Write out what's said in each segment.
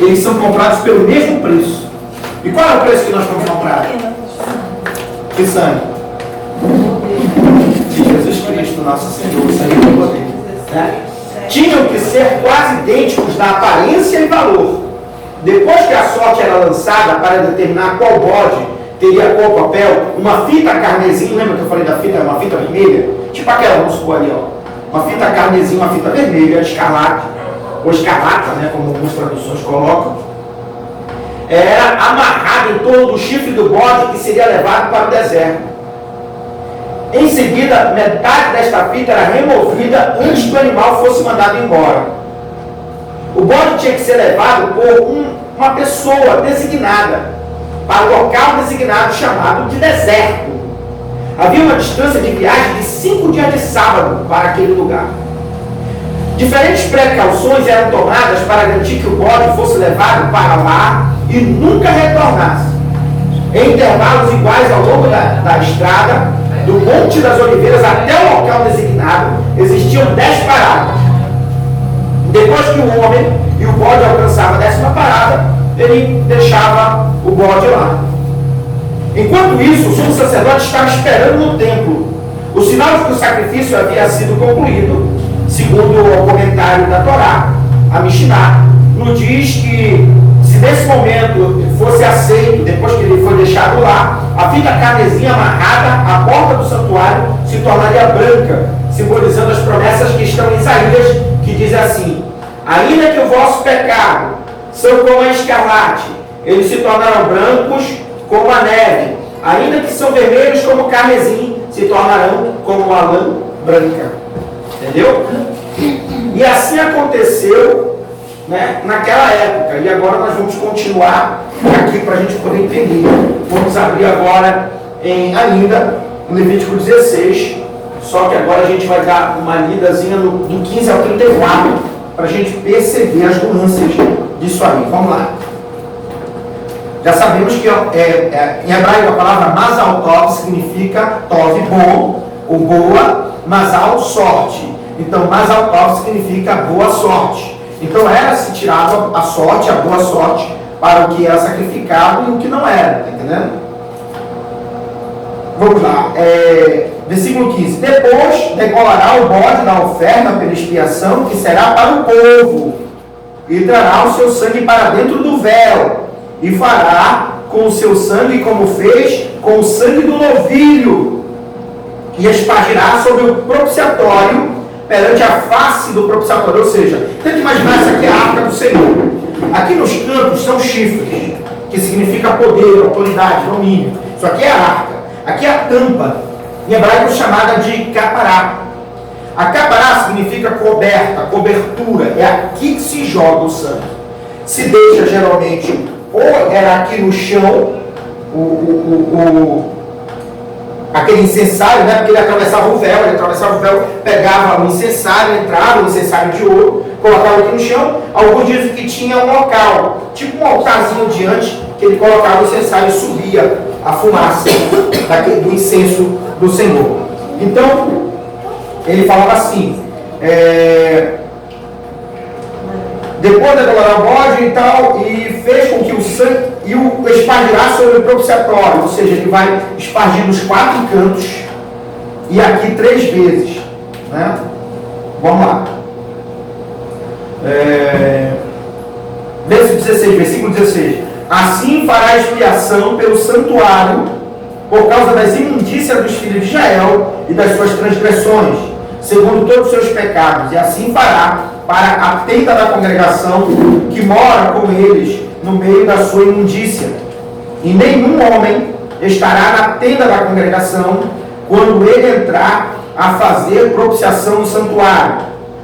eles são comprados pelo mesmo preço. E qual é o preço que nós vamos comprar? Que sangue? De Jesus Cristo, nosso Senhor, o sangue do poder. Né? Tinham que ser quase idênticos na aparência e valor. Depois que a sorte era lançada para determinar qual bode teria qual papel, uma fita carmesim, lembra que eu falei da fita, uma fita vermelha? Tipo aquela, vamos supor ali, ó. Uma fita carmesim, uma fita vermelha, escarlate, ou escarlata, né, como algumas traduções colocam, era amarrada em torno do chifre do bode que seria levado para o deserto. Em seguida, metade desta fita era removida antes que o animal fosse mandado embora. O bode tinha que ser levado por uma pessoa designada para o local designado chamado de deserto. Havia uma distância de viagem de 5 dias de sábado para aquele lugar. Diferentes precauções eram tomadas para garantir que o bode fosse levado para lá e nunca retornasse. Em intervalos iguais ao longo da estrada, do Monte das Oliveiras até o local designado, existiam 10 paradas. Depois que o homem e o bode alcançavam a 10ª parada, ele deixava o bode lá. Enquanto isso, o sumo sacerdote estava esperando no templo, o sinal de que o sacrifício havia sido concluído, segundo o comentário da Torá, a Mishnah, nos diz que se nesse momento fosse aceito, depois que ele foi deixado lá, a fita carmesim amarrada à porta do santuário se tornaria branca, simbolizando as promessas que estão em Isaías, que diz assim: ainda que o vosso pecado são como a escarlate, eles se tornarão brancos como a neve, ainda que são vermelhos como carmesim, se tornarão como a lã branca. Entendeu? E assim aconteceu, né, naquela época. E agora nós vamos continuar aqui para a gente poder entender. Vamos abrir agora ainda no Levítico 16, só que agora a gente vai dar uma lidazinha do 15 ao 34 para a gente perceber as nuances disso aí. Vamos lá. Já sabemos que em hebraico a palavra Mazal Tov significa Tov, bom, ou boa, Mazal, sorte. Então, Mazal Tov significa boa sorte. Então, era-se tirado a sorte, a boa sorte, para o que era sacrificado e o que não era. Está entendendo? Vamos lá. Versículo 15. Depois degolará o bode da oferta pela expiação, que será para o povo, e trará o seu sangue para dentro do véu, e fará com o seu sangue como fez com o sangue do novilho, e espargirá sobre o propiciatório perante a face do propiciatório. Ou seja, tenta imaginar essa aqui é a arca do Senhor. Aqui nos cantos são chifres, que significa poder, autoridade, domínio. Isso aqui é a arca. Aqui é a tampa, em hebraico chamada de capará. A capará significa coberta, cobertura. É aqui que se joga o sangue. Se deixa geralmente, ou era aqui no chão, aquele incensário, né? Porque ele atravessava o véu, pegava o incensário, entrava o incensário de ouro, colocava aqui no chão. Alguns dizem que tinha um local, tipo um altarzinho diante, que ele colocava o incensário e subia a fumaça do incenso do Senhor. Então, ele falava assim, depois de adorar o bode e tal, e fez com que o sangue e o espargirá sobre o propiciatório, ou seja, ele vai espargir nos 4 cantos e aqui 3 vezes, né? Vamos lá. Versículo 16. Assim fará expiação pelo santuário por causa das imundícias dos filhos de Israel e das suas transgressões, segundo todos os seus pecados, e assim fará para a tenda da congregação que mora com eles no meio da sua imundícia. E nenhum homem estará na tenda da congregação quando ele entrar a fazer propiciação no santuário,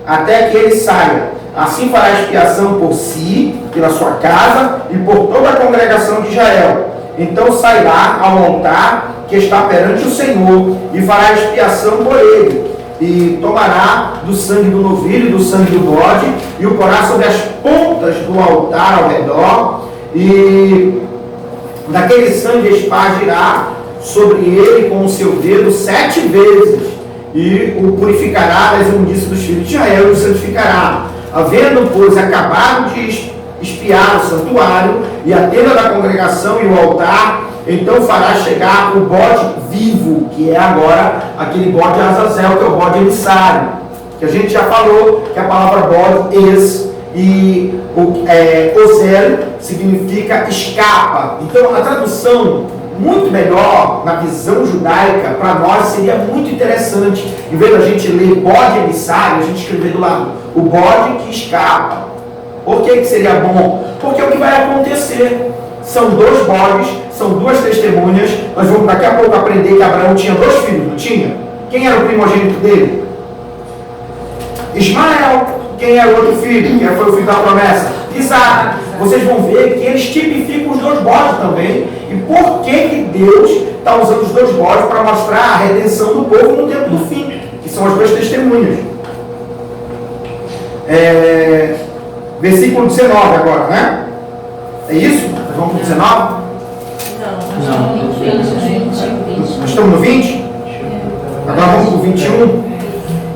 até que ele saia. Assim fará expiação por si, pela sua casa e por toda a congregação de Israel. Então sairá ao altar que está perante o Senhor e fará expiação por ele. E tomará do sangue do novilho, do sangue do bode, e o porá sobre as pontas do altar ao redor, e daquele sangue espargirá sobre ele com o seu dedo 7 vezes, e o purificará das imundícias dos filhos de Israel, e o santificará. Havendo, pois, acabado de espiar o santuário e a tenda da congregação e o altar. Então fará chegar o bode vivo, que é agora aquele bode Azazel, que é o bode emissário, que a gente já falou que a palavra bode e ozel significa escapa. Então a tradução muito melhor na visão judaica para nós seria muito interessante, em vez da gente ler bode emissário, a gente escrever do lado o bode que escapa. Por que seria bom? Porque o que vai acontecer são dois bodes, são duas testemunhas. Nós vamos daqui a pouco aprender que Abraão tinha dois filhos, não tinha? Quem era o primogênito dele? Ismael. Quem era o outro filho? Quem foi o filho da promessa? Isaac. Vocês vão ver que eles tipificam os dois bodes também. E por que Deus está usando os dois bodes para mostrar a redenção do povo no tempo do fim? Que são as duas testemunhas. Versículo 19 agora, né? É isso? Nós vamos para o 19? Não. Nós estamos no 20? Agora vamos para o 21.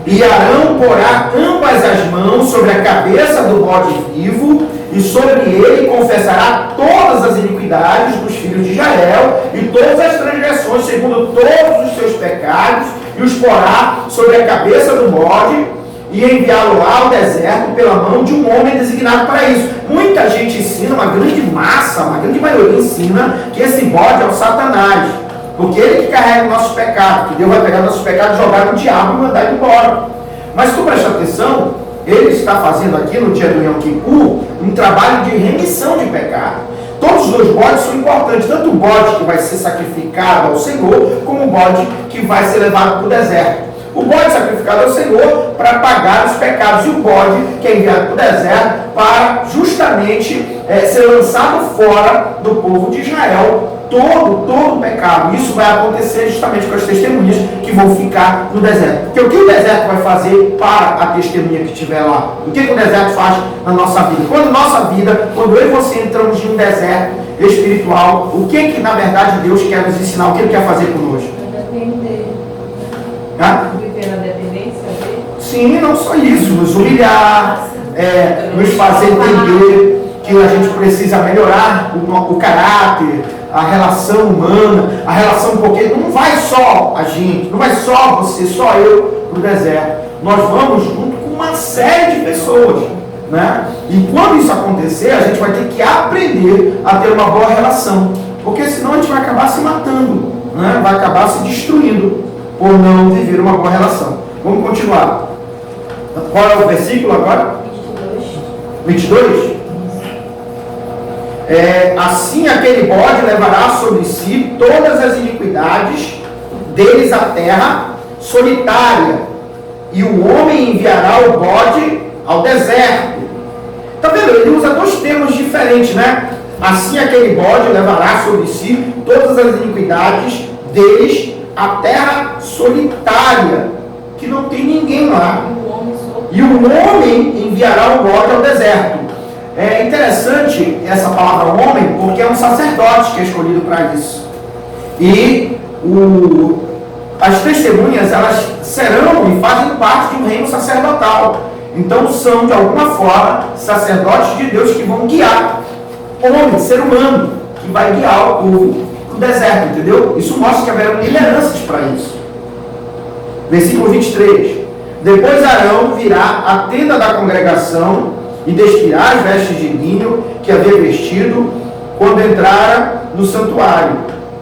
E Arão porá ambas as mãos sobre a cabeça do bode vivo, e sobre ele confessará todas as iniquidades dos filhos de Israel, e todas as transgressões, segundo todos os seus pecados, e os porá sobre a cabeça do bode, e enviá-lo ao deserto pela mão de um homem designado para isso. Muita gente ensina, uma grande massa, uma grande maioria ensina, que esse bode é o Satanás. Porque ele que carrega o nosso pecado, que Deus vai pegar o nosso pecado, jogar no diabo e mandar ele embora. Mas tu presta atenção, ele está fazendo aqui no dia do Yom Kippur um trabalho de remissão de pecado. Todos os dois bodes são importantes, tanto o bode que vai ser sacrificado ao Senhor, como o bode que vai ser levado para o deserto. O bode sacrificado ao Senhor para pagar os pecados, e o bode que é enviado para o deserto para justamente ser lançado fora do povo de Israel todo o pecado. Isso vai acontecer justamente com as testemunhas que vão ficar no deserto. Porque o que o deserto vai fazer para a testemunha que estiver lá? O que o deserto faz na nossa vida? Quando eu e você entramos em um deserto espiritual, o que na verdade Deus quer nos ensinar? O que Ele quer fazer conosco? Depender. Viver na dependência dele? Sim, não só isso. Nos humilhar, nos fazer entender que a gente precisa melhorar o caráter, a relação humana, a relação, porque não vai só a gente, não vai só você, só eu para o deserto. Nós vamos junto com uma série de pessoas, né? E quando isso acontecer, a gente vai ter que aprender a ter uma boa relação, porque senão a gente vai acabar se matando, né? Vai acabar se destruindo por não viver uma boa relação. Vamos continuar. Qual é o versículo agora? 22? Assim aquele bode levará sobre si todas as iniquidades deles à terra solitária, e o homem enviará o bode ao deserto. Está vendo? Ele usa dois termos diferentes, né? Assim aquele bode levará sobre si todas as iniquidades deles à terra solitária, que não tem ninguém lá. E o homem enviará o bode ao deserto. É interessante essa palavra homem, porque é um sacerdote que é escolhido para isso. E as testemunhas, elas serão e fazem parte de um reino sacerdotal. Então são, de alguma forma, sacerdotes de Deus que vão guiar homem, ser humano, que vai guiar o povo para o deserto, entendeu? Isso mostra que haverão lideranças para isso. Versículo 23. Depois Arão virá à tenda da congregação e despirá as vestes de linho que havia vestido quando entrara no santuário,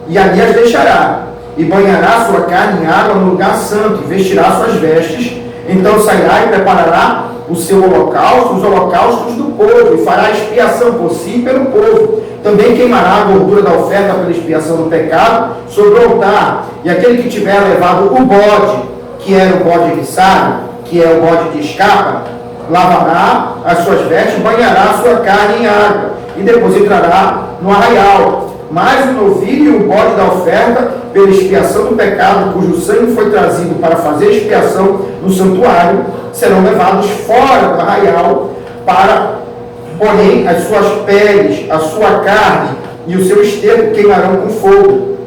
e ali as deixará, e banhará sua carne em água no lugar santo, e vestirá suas vestes. Então sairá e preparará o seu holocausto, os holocaustos do povo, e fará expiação por si e pelo povo. Também queimará a gordura da oferta pela expiação do pecado sobre o altar, e aquele que tiver levado o bode, que era o bode emissário, que é o bode de escapa, lavará as suas vestes, banhará a sua carne em água, e depois entrará no arraial. Mas o novilho e o bode da oferta pela expiação do pecado, cujo sangue foi trazido para fazer expiação no santuário, serão levados fora do arraial, porém as suas peles, a sua carne e o seu esterco queimarão com fogo.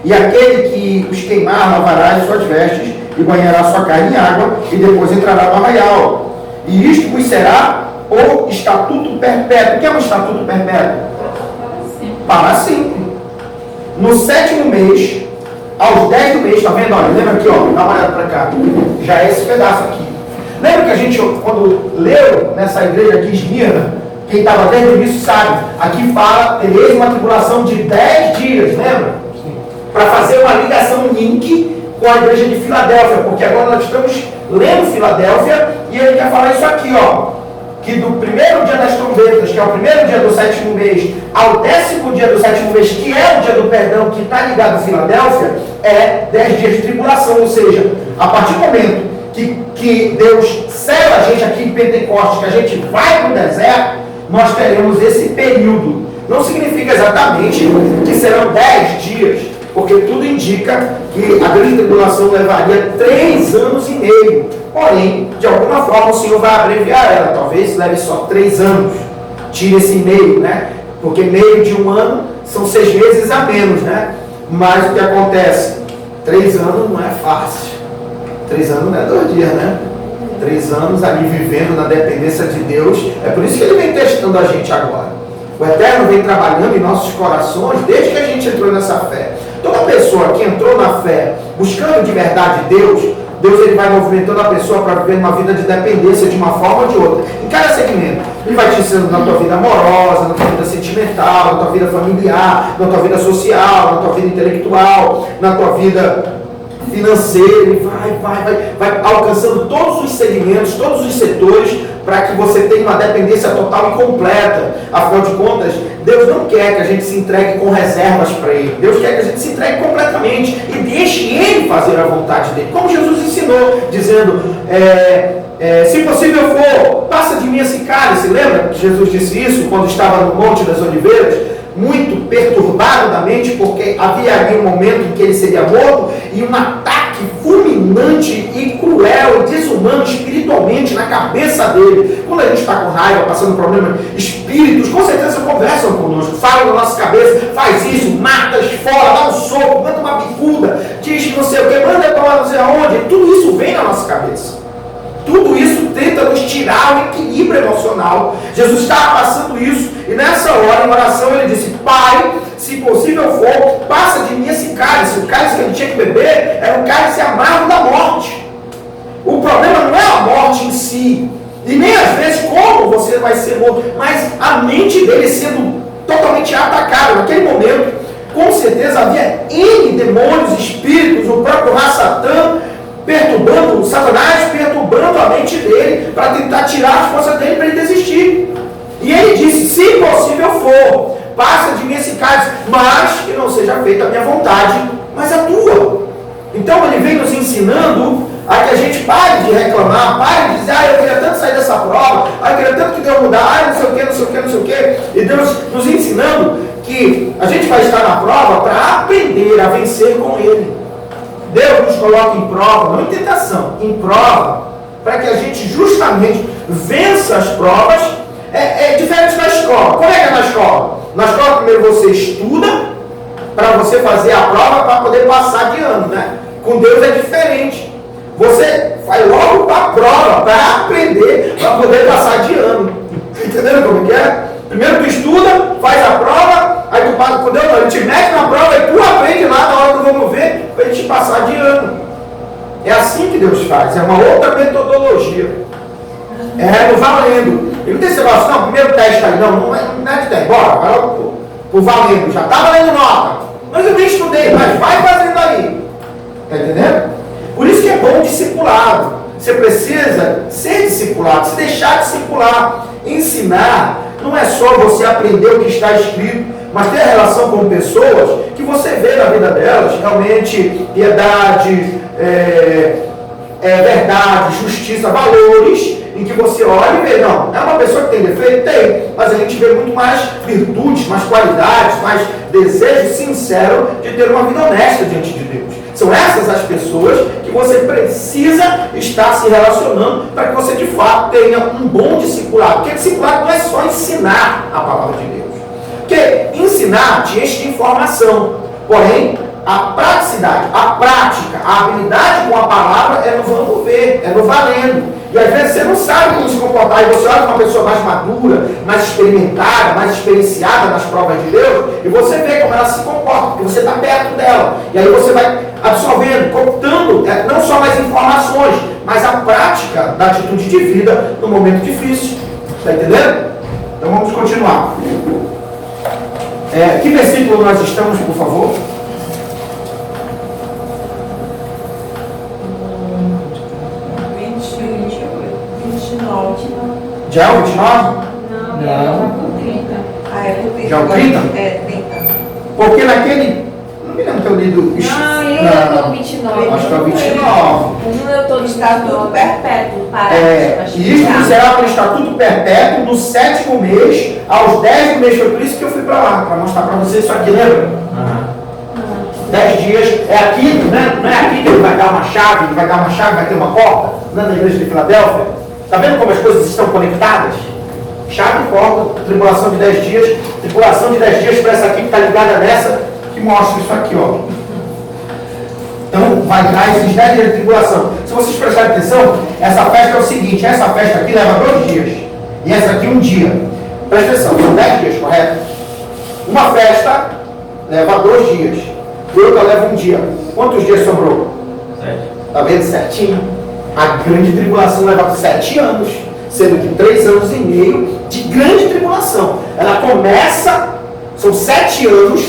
E aquele que os queimar lavará as suas vestes e banhará sua carne em água, e depois entrará no arraial. E isto vos será o estatuto perpétuo. O que é um estatuto perpétuo? Para sempre. No 7º mês, aos 10 do mês, tá vendo? Olha, lembra aqui, ó, dá uma olhada para cá. Já é esse pedaço aqui. Lembra que a gente, quando leu nessa igreja aqui, Esmirna, quem estava desde o início sabe, aqui fala, tereis uma tribulação de 10 dias, lembra? Para fazer uma ligação link com a igreja de Filadélfia, porque agora nós estamos lendo Filadélfia e ele quer falar isso aqui, ó. Que do primeiro dia das trombetas, que é o primeiro dia do 7º mês, ao 10º dia do 7º mês, que é o dia do perdão, que está ligado a Filadélfia, é 10 dias de tribulação. Ou seja, a partir do momento que Deus sela a gente aqui em Pentecostes, que a gente vai para o deserto, nós teremos esse período. Não significa exatamente que serão 10 dias, porque tudo indica que a grande tribulação levaria 3 anos e meio. Porém, de alguma forma o Senhor vai abreviar ela. Talvez leve só 3 anos. Tire esse meio, né? Porque meio de um ano são 6 meses a menos, né? Mas o que acontece? 3 anos não é fácil. 3 anos não é 2 dias, né? 3 anos ali vivendo na dependência de Deus. É por isso que Ele vem testando a gente agora. O Eterno vem trabalhando em nossos corações desde que a gente entrou nessa fé. Toda pessoa que entrou na fé buscando de verdade Deus ele vai movimentando a pessoa para viver uma vida de dependência de uma forma ou de outra. Em cada segmento. Ele vai te ensinando na tua vida amorosa, na tua vida sentimental, na tua vida familiar, na tua vida social, na tua vida intelectual, na tua vida financeira, e vai alcançando todos os segmentos, todos os setores, para que você tenha uma dependência total e completa. Afinal de contas, Deus não quer que a gente se entregue com reservas para Ele. Deus quer que a gente se entregue completamente e deixe Ele fazer a vontade dEle. Como Jesus ensinou, dizendo, se possível for, passa de mim esse cálice. Lembra que Jesus disse isso quando estava no Monte das Oliveiras? Muito perturbado da mente, porque havia ali um momento em que ele seria morto, e um ataque fulminante e cruel e desumano espiritualmente na cabeça dele. Quando a gente está com raiva, passando problema, espíritos com certeza conversam conosco, falam na nossa cabeça, faz isso, mata, esfola, dá um soco, manda uma bicuda, diz não sei o que, manda para não sei aonde. Tudo isso vem na nossa cabeça. Tudo isso tenta nos tirar o equilíbrio emocional. Jesus estava passando isso, e nessa hora, em oração, ele disse, Pai, se possível for, passa de mim esse cálice. O cálice que ele tinha que beber era um cálice amargo da morte. O problema não é a morte em si, e nem às vezes como você vai ser morto, mas a mente dele sendo totalmente atacada. Naquele momento, com certeza havia N demônios, espíritos, o próprio Satã, perturbando, Satanás perturbando a mente dele para tentar tirar as forças dele para ele desistir. E ele disse, se possível for, passa de mim esse cálice, mas que não seja feita a minha vontade, mas a tua. Então ele vem nos ensinando a que a gente pare de reclamar, pare de dizer, eu queria tanto sair dessa prova, eu queria tanto que Deus mudar, não sei o que, não sei o que, não sei o que. E Deus nos ensinando que a gente vai estar na prova para aprender a vencer com Ele. Deus nos coloca em prova, não em tentação, em prova, para que a gente justamente vença as provas. É diferente da escola. Como é que é na escola? Na escola primeiro você estuda para você fazer a prova para poder passar de ano, né? Com Deus é diferente. Você vai logo para a prova, para aprender, para poder passar de ano. Entendendo como é? Primeiro tu estuda, faz a prova, aí tu passa com Deus, ele te mete na prova e tu aprende lá na hora do vamos ver, para ele te passar de ano. É assim que Deus faz, é uma outra metodologia. É no valendo. Ele não tem esse negócio, não, primeiro teste aí, não é de teste, bora, vai logo pro valendo, já está valendo nota. Mas eu nem estudei, mas vai fazendo aí. Está entendendo? Por isso que é bom discipulado. Você precisa ser discipulado, se deixar discipular. Ensinar não é só você aprender o que está escrito, mas ter relação com pessoas que você vê na vida delas realmente piedade, verdade, justiça, valores, em que você olha e vê, não, é uma pessoa que tem defeito? Tem, mas a gente vê muito mais virtudes, mais qualidades, mais desejo sincero de ter uma vida honesta diante de Deus. São essas as pessoas que você precisa estar se relacionando para que você de fato tenha um bom discipulado. Porque discipulado não é só ensinar a palavra de Deus. Porque ensinar te enche de informação, porém a praticidade, a prática, a habilidade com a palavra é no vamos ver, é no valendo. E às vezes você não sabe como se comportar, e você olha para uma pessoa mais madura, mais experimentada, mais experienciada nas provas de Deus, e você vê como ela se comporta, porque você está perto dela. E aí você vai absorvendo, contando, não só mais informações, mas a prática da atitude de vida no momento difícil. Está entendendo? Então vamos continuar. Que versículo nós estamos, por favor? Já é o 29? Não, já por 30. Ah, é por 30. Já é o 30? É, 30. Porque naquele... Não me lembro ter lido isso. Não, eu tô 29. Acho que é o 29. Não, eu tô no estatuto perpétuo. E isso será para o estatuto perpétuo no 7º mês, aos 10 do mês. Foi por isso que eu fui para lá, para mostrar para vocês isso aqui, lembra? 10 dias. É aqui, né? Não é aqui que ele vai dar uma chave, vai ter uma porta, não é na igreja de Filadélfia? Está vendo como as coisas estão conectadas? Chave e porta, tribulação de 10 dias, tribulação de 10 dias para essa aqui que está ligada nessa, que mostra isso aqui, ó. Então, vai dar esses 10 dias de tribulação. Se vocês prestarem atenção, essa festa é o seguinte, essa festa aqui leva 2 dias, e essa aqui 1 dia. Presta atenção, são 10 dias, correto? Uma festa leva 2 dias, outra leva 1 dia. Quantos dias sobrou? 7. Está vendo certinho? A grande tribulação leva 7 anos, sendo que 3 anos e meio de grande tribulação. Ela começa, são 7 anos,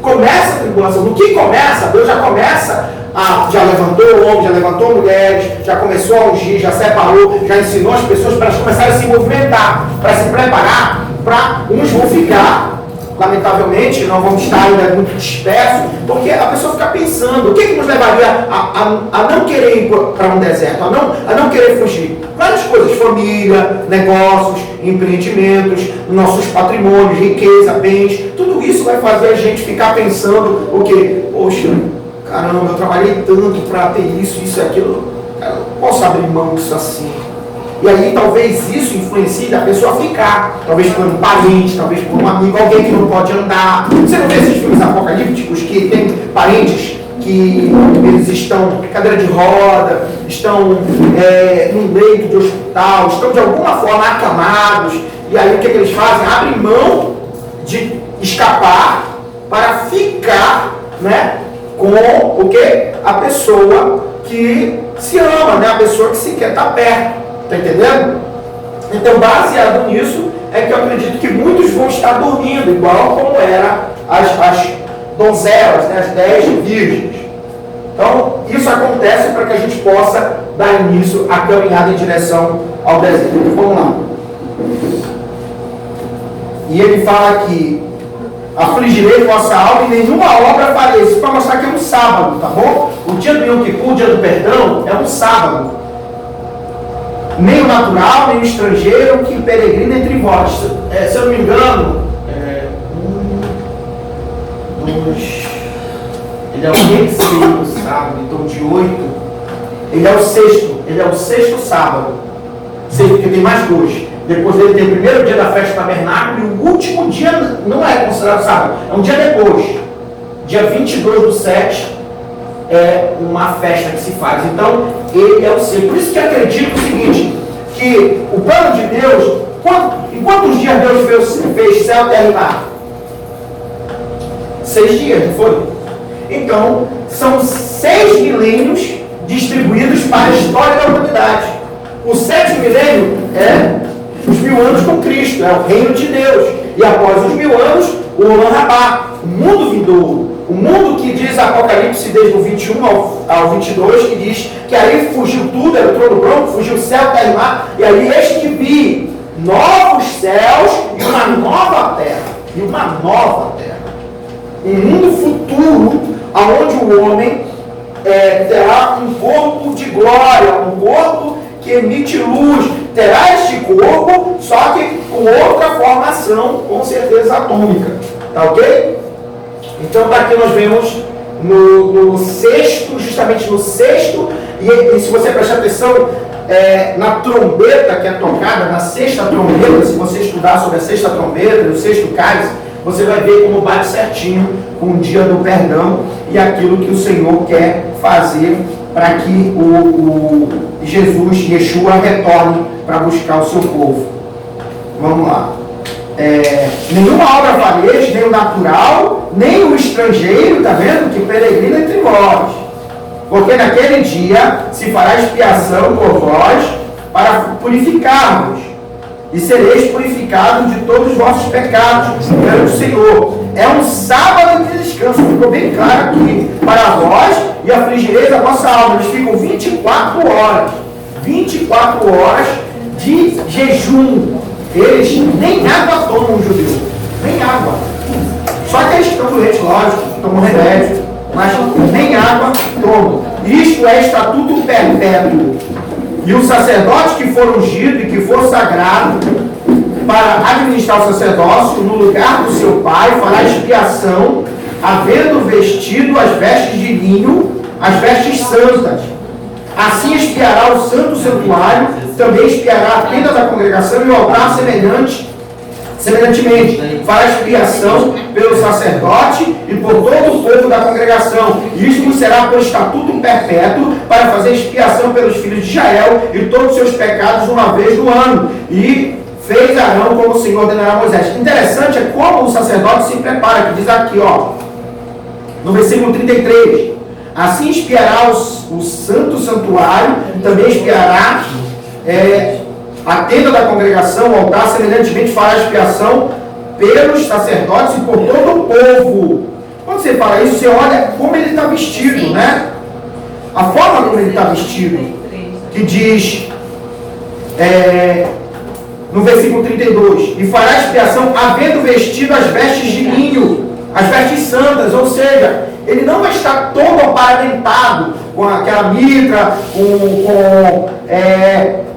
começa a tribulação. No que começa, Deus já começa, já levantou homens, já levantou mulheres, já começou a ungir, já separou, já ensinou as pessoas para elas começarem a se movimentar, para se preparar, para uns vão ficar. Lamentavelmente, não vamos estar ainda muito dispersos, porque a pessoa fica pensando, o que nos levaria a não querer ir para um deserto, a não querer fugir? Várias coisas, família, negócios, empreendimentos, nossos patrimônios, riqueza, bens, tudo isso vai fazer a gente ficar pensando o quê? Poxa, caramba, eu trabalhei tanto para ter isso e aquilo, cara, eu não posso abrir mão disso assim. E aí talvez isso influencie a pessoa a ficar, talvez por um parente, talvez por um amigo, alguém que não pode andar. Você não vê esses filmes apocalípticos que tem parentes que eles estão em cadeira de roda, estão num leito de hospital, estão de alguma forma acamados, e aí o que eles fazem? Abrem mão de escapar para ficar, né, com o que? A pessoa que se ama, né, a pessoa que se quer estar perto. Está entendendo? Então, baseado nisso, é que eu acredito que muitos vão estar dormindo, igual como eram as donzelas, né, as 10 virgens. Então, isso acontece para que a gente possa dar início à caminhada em direção ao deserto. Vamos lá. E ele fala que afligirei vossa alma e nenhuma obra farei. Isso para mostrar que é um sábado, tá bom? O dia do Yom Kippur, o dia do perdão, é um sábado. Nem o natural, nem o estrangeiro que peregrina entre vós. Se eu não me engano, 1, 2, ele é o terceiro sábado, então de 8, ele é o sexto sábado, porque tem mais 2. Depois dele tem o primeiro dia da festa do tabernáculo e o último dia não é considerado sábado, é um dia depois, dia 22/7. É uma festa que se faz. Então, ele é o seu. Por isso que acredito o seguinte, que o plano de Deus, em quantos dias Deus fez céu, terra e mar? 6 dias, não foi? Então, são 6 milênios distribuídos para a história da humanidade. O 7º milênio é os 1000 anos com Cristo, é o reino de Deus. E após os 1000 anos, o Olam Rabá, o mundo vindouro. O mundo que diz Apocalipse desde o 21 ao 22, que diz que aí fugiu tudo, era o trono branco, fugiu o céu, terra e mar, e aí eis que vi novos céus e uma nova terra. Um mundo futuro, onde o homem terá um corpo de glória, um corpo que emite luz, terá este corpo, só que com outra formação, com certeza atômica. Tá ok? Então, daqui nós vemos no sexto, justamente no sexto, e se você prestar atenção, na trombeta que é tocada, na sexta trombeta, se você estudar sobre a sexta trombeta, o sexto cálice, você vai ver como bate certinho com o dia do perdão e aquilo que o Senhor quer fazer para que Jesus, Yeshua, retorne para buscar o seu povo. Vamos lá. Nenhuma obra fareis, nem o natural, nem o estrangeiro, está vendo? Que peregrina entre vós. Porque naquele dia se fará expiação por vós para purificar-vos. E sereis purificados de todos os vossos pecados perante o Senhor. É um sábado de descanso, ficou bem claro aqui. Para vós, e afligireis a vossa alma. Eles ficam 24 horas. 24 horas de jejum. Eles nem água tomam, os judeus. Nem água. Só aqueles que estão doentes, lógico, tomam remédio. Mas nem água tomam. Isto é estatuto perpétuo. E o sacerdote que for ungido e que for sagrado para administrar o sacerdócio no lugar do seu pai fará expiação, havendo vestido as vestes de linho, as vestes santas. Assim expiará o santo santuário, também expiará a tenda da congregação e o altar semelhantemente. Fará expiação pelo sacerdote e por todo o povo da congregação. E isto será por estatuto perpétuo para fazer expiação pelos filhos de Israel e todos os seus pecados uma vez no ano. E fez Arão como o Senhor ordenará a Moisés. Interessante é como o sacerdote se prepara, que diz aqui, ó, no versículo 33. Assim expiará o santo santuário, também expiará a tenda da congregação, o altar, semelhantemente fará expiação pelos sacerdotes e por todo o povo. Quando você fala isso, você olha como ele está vestido, né? A forma como ele está vestido, que diz no versículo 32, e fará expiação havendo vestido as vestes de linho, as vestes santas, ou seja, ele não vai estar todo aparentado com aquela mitra, com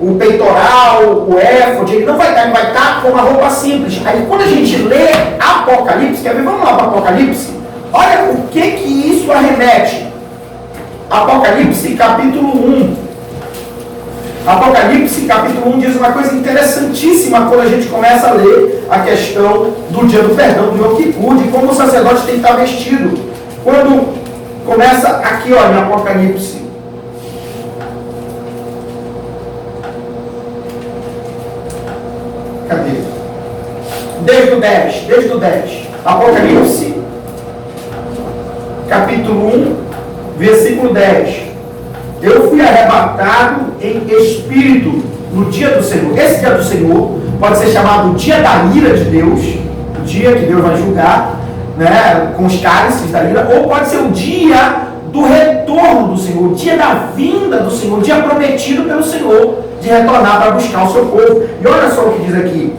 o peitoral, o éfode, ele não vai estar, ele vai estar com uma roupa simples. Aí quando a gente lê Apocalipse, quer ver? Vamos lá para Apocalipse, olha o que isso arremete. Apocalipse capítulo 1. Apocalipse capítulo 1 diz uma coisa interessantíssima quando a gente começa a ler a questão do dia do perdão, do Yom Kippur, de como o sacerdote tem que estar vestido. Quando começa aqui, ó, em Apocalipse. Cadê? Desde o 10. Apocalipse, capítulo 1, versículo 10. Eu fui arrebatado em espírito no dia do Senhor. Esse dia do Senhor pode ser chamado o dia da ira de Deus, o dia que Deus vai julgar, né, com os cálices da ira, ou pode ser o dia do retorno do Senhor, o dia da vinda do Senhor, o dia prometido pelo Senhor de retornar para buscar o seu povo. E olha só o que diz aqui: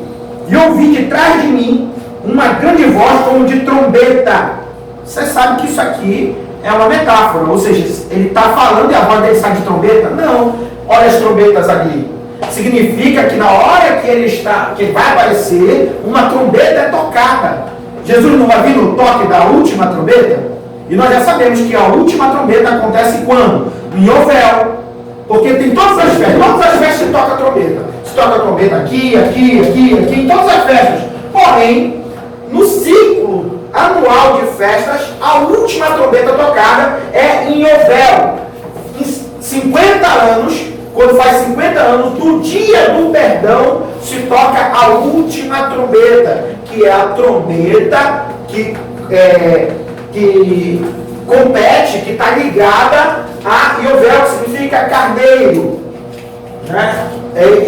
e ouvi de trás de mim uma grande voz como de trombeta. Você sabe que isso aqui é uma metáfora, ou seja, ele está falando e a voz dele sai de trombeta? Não, olha as trombetas ali. Significa que na hora que ele vai aparecer, uma trombeta é tocada. Jesus não vai vir no toque da última trombeta? E nós já sabemos que a última trombeta acontece quando? Em Yovel. Porque tem todas as festas se toca a trombeta. Se toca a trombeta aqui, em todas as festas. Porém, no ciclo anual de festas, a última trombeta tocada é em Yovel. Em 50 anos, quando faz 50 anos do dia do perdão, se toca a última trombeta, que é a trombeta que compete, que está ligada a Yovel, que significa carneiro, né?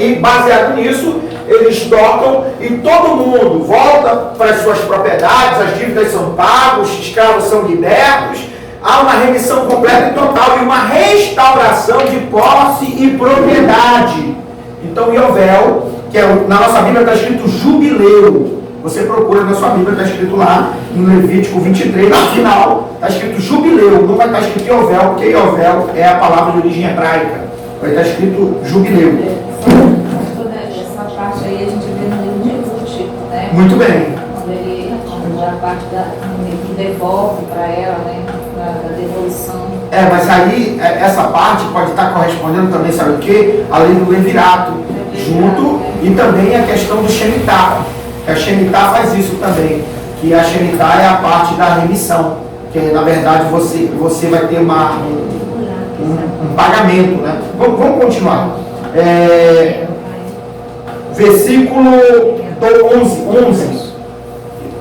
E baseado nisso, eles tocam e todo mundo volta para as suas propriedades, as dívidas são pagas, os escravos são libertos, há uma remissão completa e total e uma restauração de posse e propriedade. Então, Yovel, que na nossa Bíblia está escrito jubileu. Você procura na sua Bíblia, está escrito lá em Levítico 23, no final está escrito jubileu, não vai estar escrito Yovel, porque Yovel é a palavra de origem hebraica, vai estar escrito jubileu. Essa parte aí a gente vê no livro de Ruth, né? Muito bem. Quando a parte que devolve para ela, né? Da devolução. Mas aí essa parte pode estar correspondendo também, sabe o quê? A lei do levirato, junto, e também a questão do Shemitah. A Shemitah faz isso também, que a Shemitah é a parte da remissão, que na verdade você vai ter um um pagamento, né? Vamos continuar. Versículo 11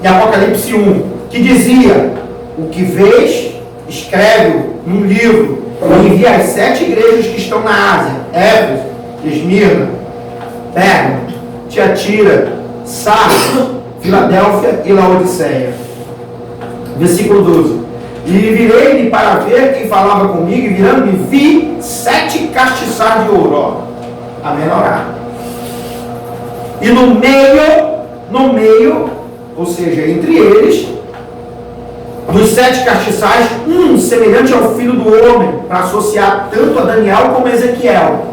de Apocalipse 1, que dizia: o que vês, escreve num livro e envia às 7 igrejas que estão na Ásia: Éfeso, Esmirna, Pérgamo, Tiatira, Sardes, Filadélfia e Laodiceia. Versículo 12: e virei-me para ver quem falava comigo, e virando-me vi 7 castiçais de ouro, a menorá. E no meio, ou seja, entre eles, dos 7 castiçais, um semelhante ao filho do homem, para associar tanto a Daniel como a Ezequiel,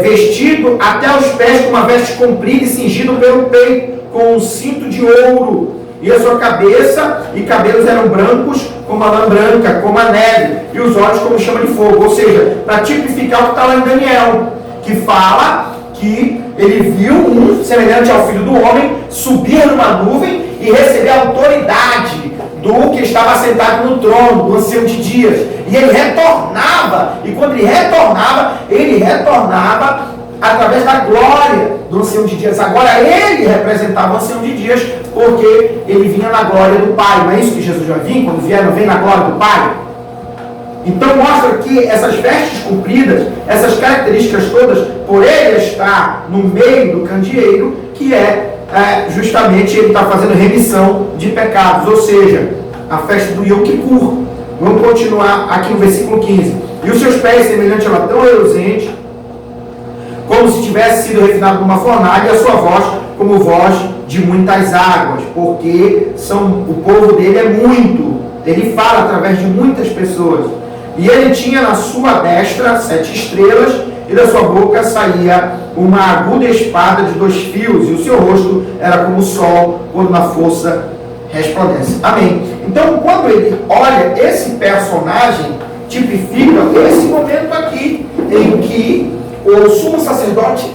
vestido até os pés com uma veste comprida e cingido pelo peito com um cinto de ouro, e a sua cabeça e cabelos eram brancos como a lã branca, como a neve, e os olhos como chama de fogo. Ou seja, para tipificar o que está lá em Daniel, que fala que ele viu um semelhante ao filho do homem subir numa nuvem e receber a autoridade do que estava sentado no trono, do ancião de dias. E ele retornava, e quando ele retornava através da glória do ancião de dias. Agora ele representava o ancião de dias, porque ele vinha na glória do Pai. Não é isso que Jesus já vinha? Quando vier, não vem na glória do Pai? Então mostra que essas vestes compridas, essas características todas, por ele estar no meio do candeeiro, que justamente ele está fazendo remissão de pecados, ou seja, a festa do Yom Kippur. Vamos continuar aqui no versículo 15. E os seus pés semelhante a latão reluzente, como se tivesse sido refinado numa fornalha, e a sua voz como voz de muitas águas, porque o povo dele é muito, ele fala através de muitas pessoas. E ele tinha na sua destra 7 estrelas, e da sua boca saía uma aguda espada de 2 fios, e o seu rosto era como o sol, quando na força resplandece. Amém. Então, quando ele olha, esse personagem tipifica esse momento aqui, em que o sumo sacerdote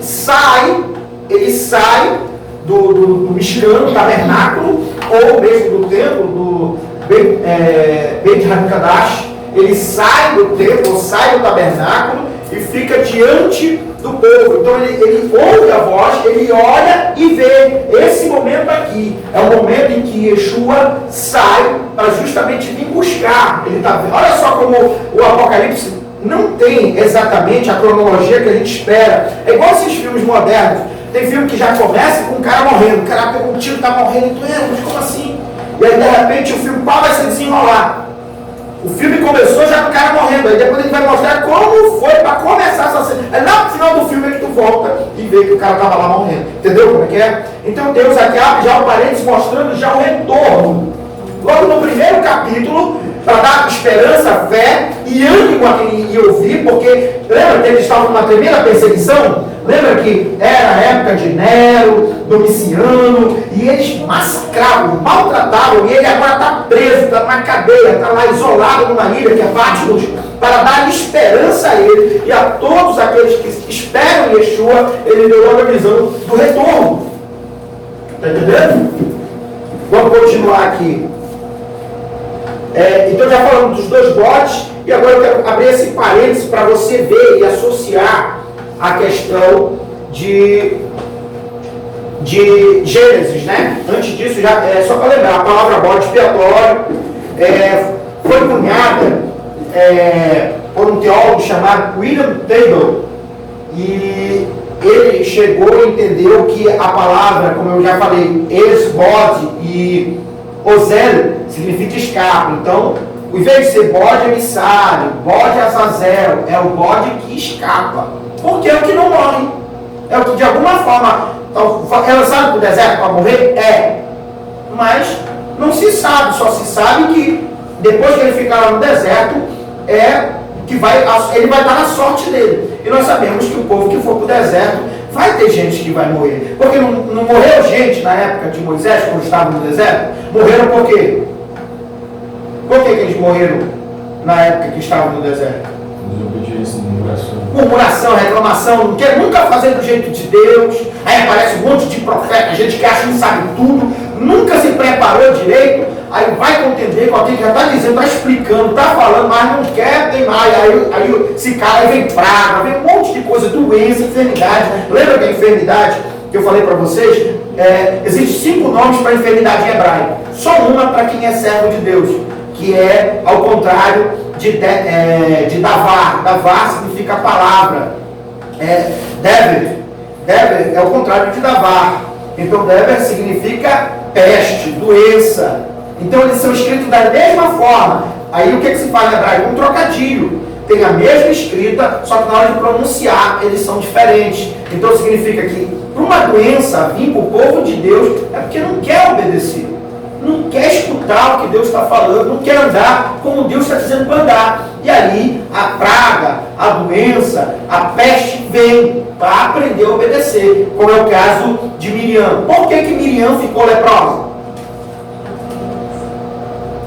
ele sai do Mishkan, do tabernáculo, ou mesmo do templo, do Beit HaMikdash. Ele sai do templo, sai do tabernáculo e fica diante do povo. Então ele ouve a voz, ele olha e vê. Esse momento aqui é o momento em que Yeshua sai para justamente vir buscar. Olha só como o Apocalipse não tem exatamente a cronologia que a gente espera. É igual esses filmes modernos. Tem filme que já começa com o cara morrendo. O cara pegou um tiro, está morrendo. Mas como assim? E aí de repente o filme vai se desenrolar. O filme começou já com o cara morrendo. Aí depois ele vai mostrar como foi para começar essa cena. Aí lá no final do filme é que tu volta e vê que o cara estava lá morrendo. Entendeu como é que é? Então Deus aqui abre já o parênteses mostrando já o retorno. Logo no primeiro capítulo, para dar esperança, fé e ânimo a quem ia ouvir, porque lembra que eles estavam numa tremenda perseguição? Lembra que era a época de Nero, Domiciano, e eles massacravam, maltratavam, e ele agora está preso, está na cadeia, está lá isolado numa ilha que é Patmos, para dar esperança a ele e a todos aqueles que esperam em Yeshua. Ele deu logo a visão do retorno. Está entendendo? Vamos continuar aqui. Então já falamos dos 2 bodes, e agora eu quero abrir esse parênteses para você ver e associar a questão de Gênesis, né? Antes disso, já, só para lembrar, a palavra bode expiatório foi cunhada por um teólogo chamado William Taylor, e ele chegou e entendeu que a palavra, como eu já falei, ex-bode e Ozel significa escape. Então, ao invés de ser bode emissário, bode azazel, é o bode que escapa, porque é o que não morre, é o que de alguma forma é lançado para o deserto para morrer, mas não se sabe, só se sabe que depois que ele ficar lá no deserto ele vai dar na sorte dele. E nós sabemos que o povo que for para o deserto vai ter gente que vai morrer, porque não morreu gente na época de Moisés quando estava no deserto? Morreram por quê? Por que eles morreram na época que estavam no deserto? Desobediência, murmuração, reclamação, não quer nunca fazer do jeito de Deus. Aí aparece um monte de profeta, gente que acha que sabe tudo, nunca se preparou direito. aí vai contender com aquele que já está dizendo, está explicando, está falando, mas não quer, tem mais. Aí esse cara aí vem praga, vem um monte de coisa, doença, enfermidade. Lembra da enfermidade que eu falei para vocês? Existem 5 nomes para enfermidade em hebraico. Só uma para quem é servo de Deus, que é ao contrário de davar. Davar significa palavra. Dever é o contrário de davar. Então dever significa peste, doença. Então eles são escritos da mesma forma. Aí o que se faz em hebraico? Um trocadilho. Tem a mesma escrita, só que na hora de pronunciar eles são diferentes. Então significa que para uma doença vir para o povo de Deus é porque não quer obedecer, não quer escutar o que Deus está falando, não quer andar como Deus está dizendo para andar. E aí a praga, a doença, a peste vem para aprender a obedecer, como é o caso de Miriam. Por que Miriam ficou leprosa?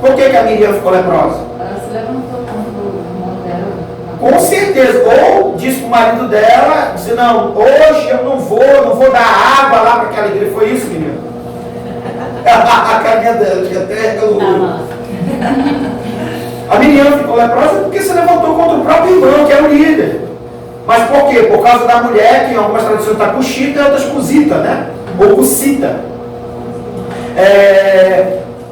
Por que a Miriam ficou leprosa? Ela se levantou contra o irmão dela. Com certeza. Ou disse para o marido dela, disse, não, hoje eu não vou dar água lá para aquela igreja. Foi isso, Miriam? A carinha dela, que até a Miriam ficou leprosa porque se levantou contra o próprio irmão, que é o líder. Mas por quê? Por causa da mulher, que em algumas traduções está cuxita e outras cusita, né? Ou cucita.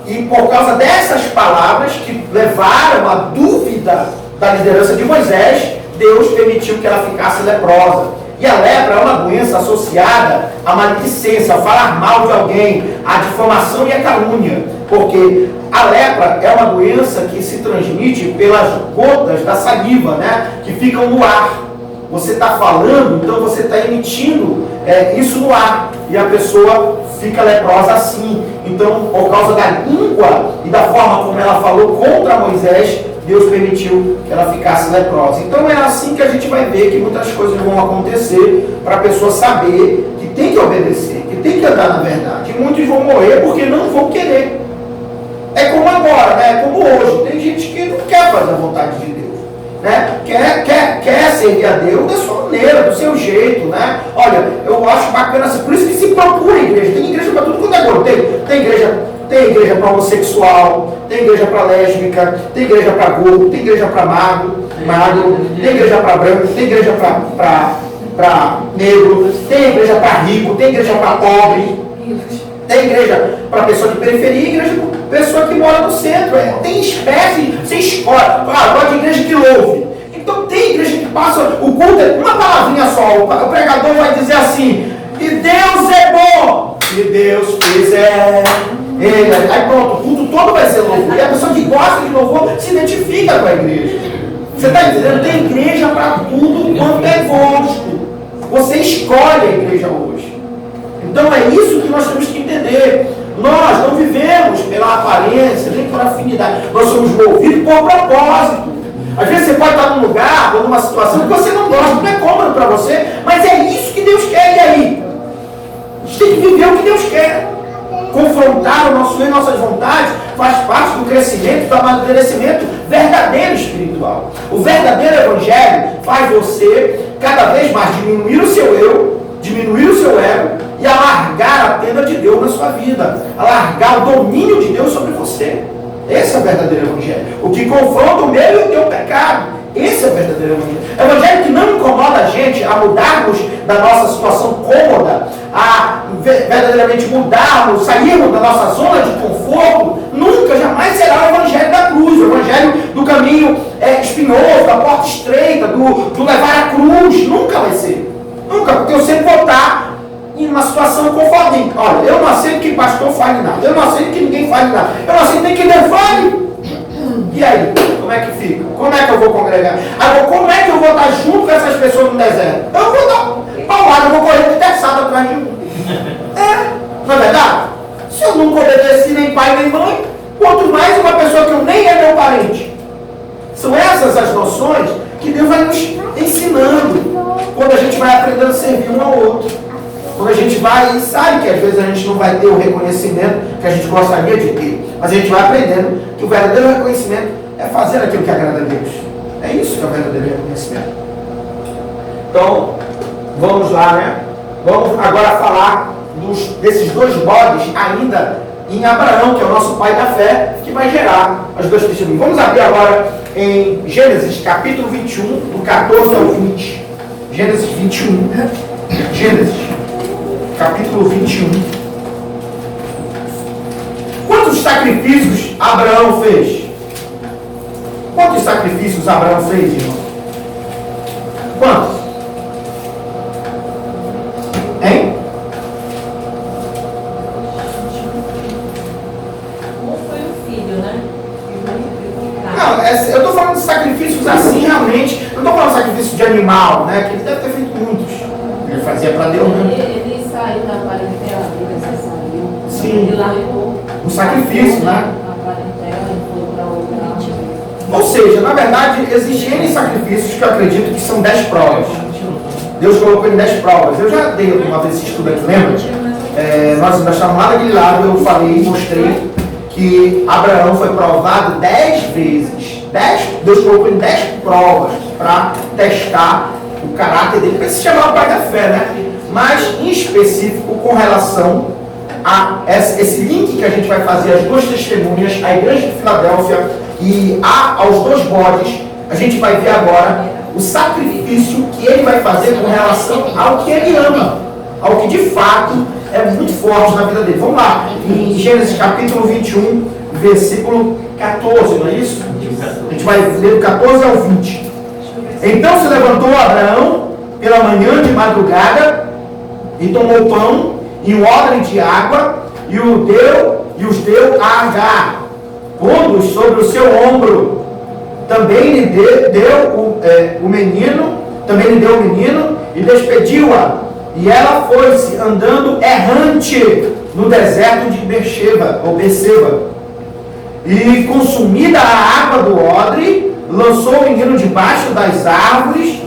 E por causa dessas palavras que levaram a dúvida da liderança de Moisés, Deus permitiu que ela ficasse leprosa. E a lepra é uma doença associada à maledicência, ao falar mal de alguém, à difamação e à calúnia. Porque a lepra é uma doença que se transmite pelas gotas da saliva, né? Que ficam no ar. Você está falando, então você está emitindo isso no ar. E a pessoa fica leprosa assim. Então, por causa da língua e da forma como ela falou contra Moisés, Deus permitiu que ela ficasse leprosa. Então é assim que a gente vai ver que muitas coisas vão acontecer para a pessoa saber que tem que obedecer, que tem que andar na verdade. E muitos vão morrer porque não vão querer. É como agora, né? É como hoje. Tem gente que não quer fazer a vontade de Deus, né? Quer servir a Deus da sua maneira, do seu jeito, né? Olha, eu acho bacana assim, por isso que se procura igreja. Tem igreja para tudo quanto é coisa. Tem igreja para homossexual, tem igreja para lésbica, tem igreja para gordo, tem igreja para magro, tem igreja para branco, tem igreja para negro, tem igreja para rico, tem igreja para pobre, tem igreja para pessoa de periferia, igreja para pessoa que mora no centro. Tem espécie, você escolhe. Agora de igreja que louve. Então tem igreja que passa o culto, uma palavrinha só, o pregador vai dizer assim, e Deus é bom, se Deus fizer. Aí pronto, o culto todo vai ser louvor. E a pessoa que gosta de louvor se identifica com a igreja. Você está entendendo? Tem igreja para tudo quanto é gosto. Você escolhe a igreja hoje. Então é isso que nós temos que entender. Nós não vivemos pela aparência, nem por afinidade. Nós somos movidos por propósito. Às vezes você pode estar num lugar ou numa situação que você não gosta, não é cômodo para você, mas é isso que Deus quer. E aí? A gente tem que viver o que Deus quer. Confrontar o nosso eu e nossas vontades faz parte do crescimento, do amadurecimento verdadeiro espiritual. O verdadeiro evangelho faz você cada vez mais diminuir o seu eu, diminuir o seu ego e alargar a tenda de Deus na sua vida, alargar o domínio de Deus sobre você. Esse é o verdadeiro evangelho. O que confronta o meu e o teu pecado. Esse é o verdadeiro evangelho. É o evangelho que não incomoda a gente a mudarmos da nossa situação cômoda, a verdadeiramente mudarmos, sairmos da nossa zona de conforto. Nunca, jamais será o evangelho da cruz, o evangelho do caminho espinhoso, da porta estreita, do levar a cruz. Nunca vai ser. Nunca, porque eu sempre vou estar em uma situação confortável. Olha, eu não aceito que pastor fale nada, eu não aceito que ninguém fale nada, eu não aceito nem que Deus fale. E aí, como é que fica? Como é que eu vou congregar? Agora, como é que eu vou estar junto com essas pessoas no deserto? Eu vou dar paulada, eu vou correr de terçada atrás de mim. Não é verdade? Se eu nunca obedeci nem pai nem mãe, quanto mais uma pessoa que eu nem é meu parente. São essas as noções que Deus vai nos ensinando quando a gente vai aprendendo a servir um ao outro. Quando a gente vai, e sabe que às vezes a gente não vai ter o reconhecimento que a gente gostaria de ter, mas a gente vai aprendendo que o verdadeiro reconhecimento é fazer aquilo que agrada a Deus. É isso que é o verdadeiro reconhecimento. Então, vamos lá, né? Vamos agora falar desses dois bodes ainda em Abraão, que é o nosso pai da fé, que vai gerar as duas testemunhas. Vamos abrir agora em Gênesis, capítulo 21, do 14 ao 20. Gênesis 21. Gênesis, capítulo 21. Quantos sacrifícios Abraão fez? Quantos sacrifícios Abraão fez, irmão? Quantos? Hein? Não, eu estou falando de sacrifícios assim realmente, não estou falando de sacrifício de animal, né? Que ele deve ter feito muitos. Ele fazia para Deus, né? Ele saiu da parentela, ele saiu. Sim. Ele largou Um sacrifício, né? a parentela e foi para outra. Ou seja, na verdade, existem N sacrifícios que eu acredito que são 10 provas. Deus colocou em 10 provas. Eu já dei uma vez esse estudo aqui, lembra? Nós estávamos lá daquele lado, eu falei, mostrei que Abraão foi provado 10 vezes. Deus colocou em 10 provas para testar o caráter dele, para se chamar o pai da fé, né? Mas em específico com relação a esse link que a gente vai fazer, as duas testemunhas, a igreja de Filadélfia e aos dois bodes, a gente vai ver agora o sacrifício que ele vai fazer com relação ao que ele ama, ao que de fato é muito forte na vida dele. Vamos lá, em Gênesis capítulo 21, versículo 14, não é isso? A gente vai ler do 14 ao 20. Então se levantou Abraão pela manhã de madrugada e tomou pão e um odre de água e os deu a Agar, pondo sobre o seu ombro. Também lhe deu o menino e despediu-a. E ela foi-se andando errante no deserto de Berseba. E consumida a água do odre, lançou o menino debaixo das árvores,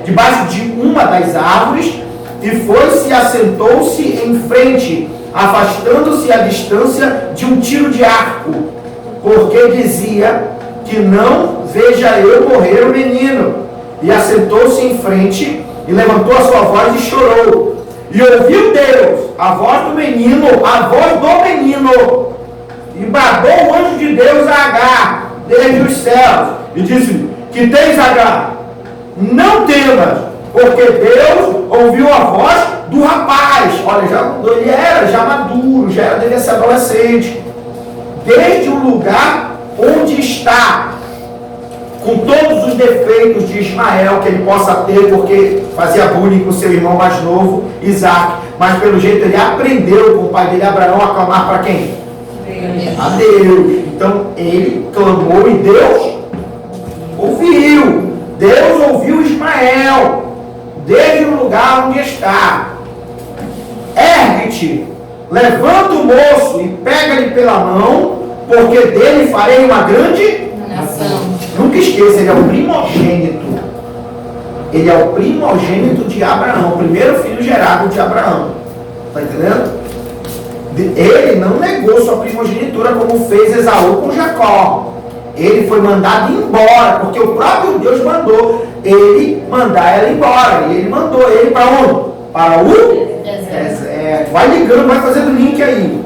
debaixo de uma das árvores, e foi-se e assentou-se em frente, afastando-se a distância de um tiro de arco, porque dizia que não veja eu morrer o menino. E assentou-se em frente e levantou a sua voz e chorou. E ouviu Deus a voz do menino, e bradou o anjo de Deus a Agar desde os céus e disse: que tens, Agar? Não temas, porque Deus ouviu a voz do rapaz. Olha, ele era já maduro, devia ser adolescente. Desde o lugar onde está, com todos os defeitos de Ismael que ele possa ter, porque fazia bullying com seu irmão mais novo, Isaac, mas pelo jeito ele aprendeu com o pai dele, Abraão, a clamar para quem? A Deus. Então ele clamou e Deus ouviu. Deus ouviu Ismael desde o lugar onde está. Ergue-te, levanta o moço e pega-lhe pela mão, porque dele farei uma grande nação. Nunca esqueça, ele é o primogênito. Ele é o primogênito de Abraão, o primeiro filho gerado de Abraão. Está entendendo? Ele não negou sua primogenitura como fez Esaú com Jacó. Ele foi mandado embora, porque o próprio Deus mandou ele mandar ela embora. E ele mandou ele para onde? Para o deserto. Vai ligando, vai fazendo link aí.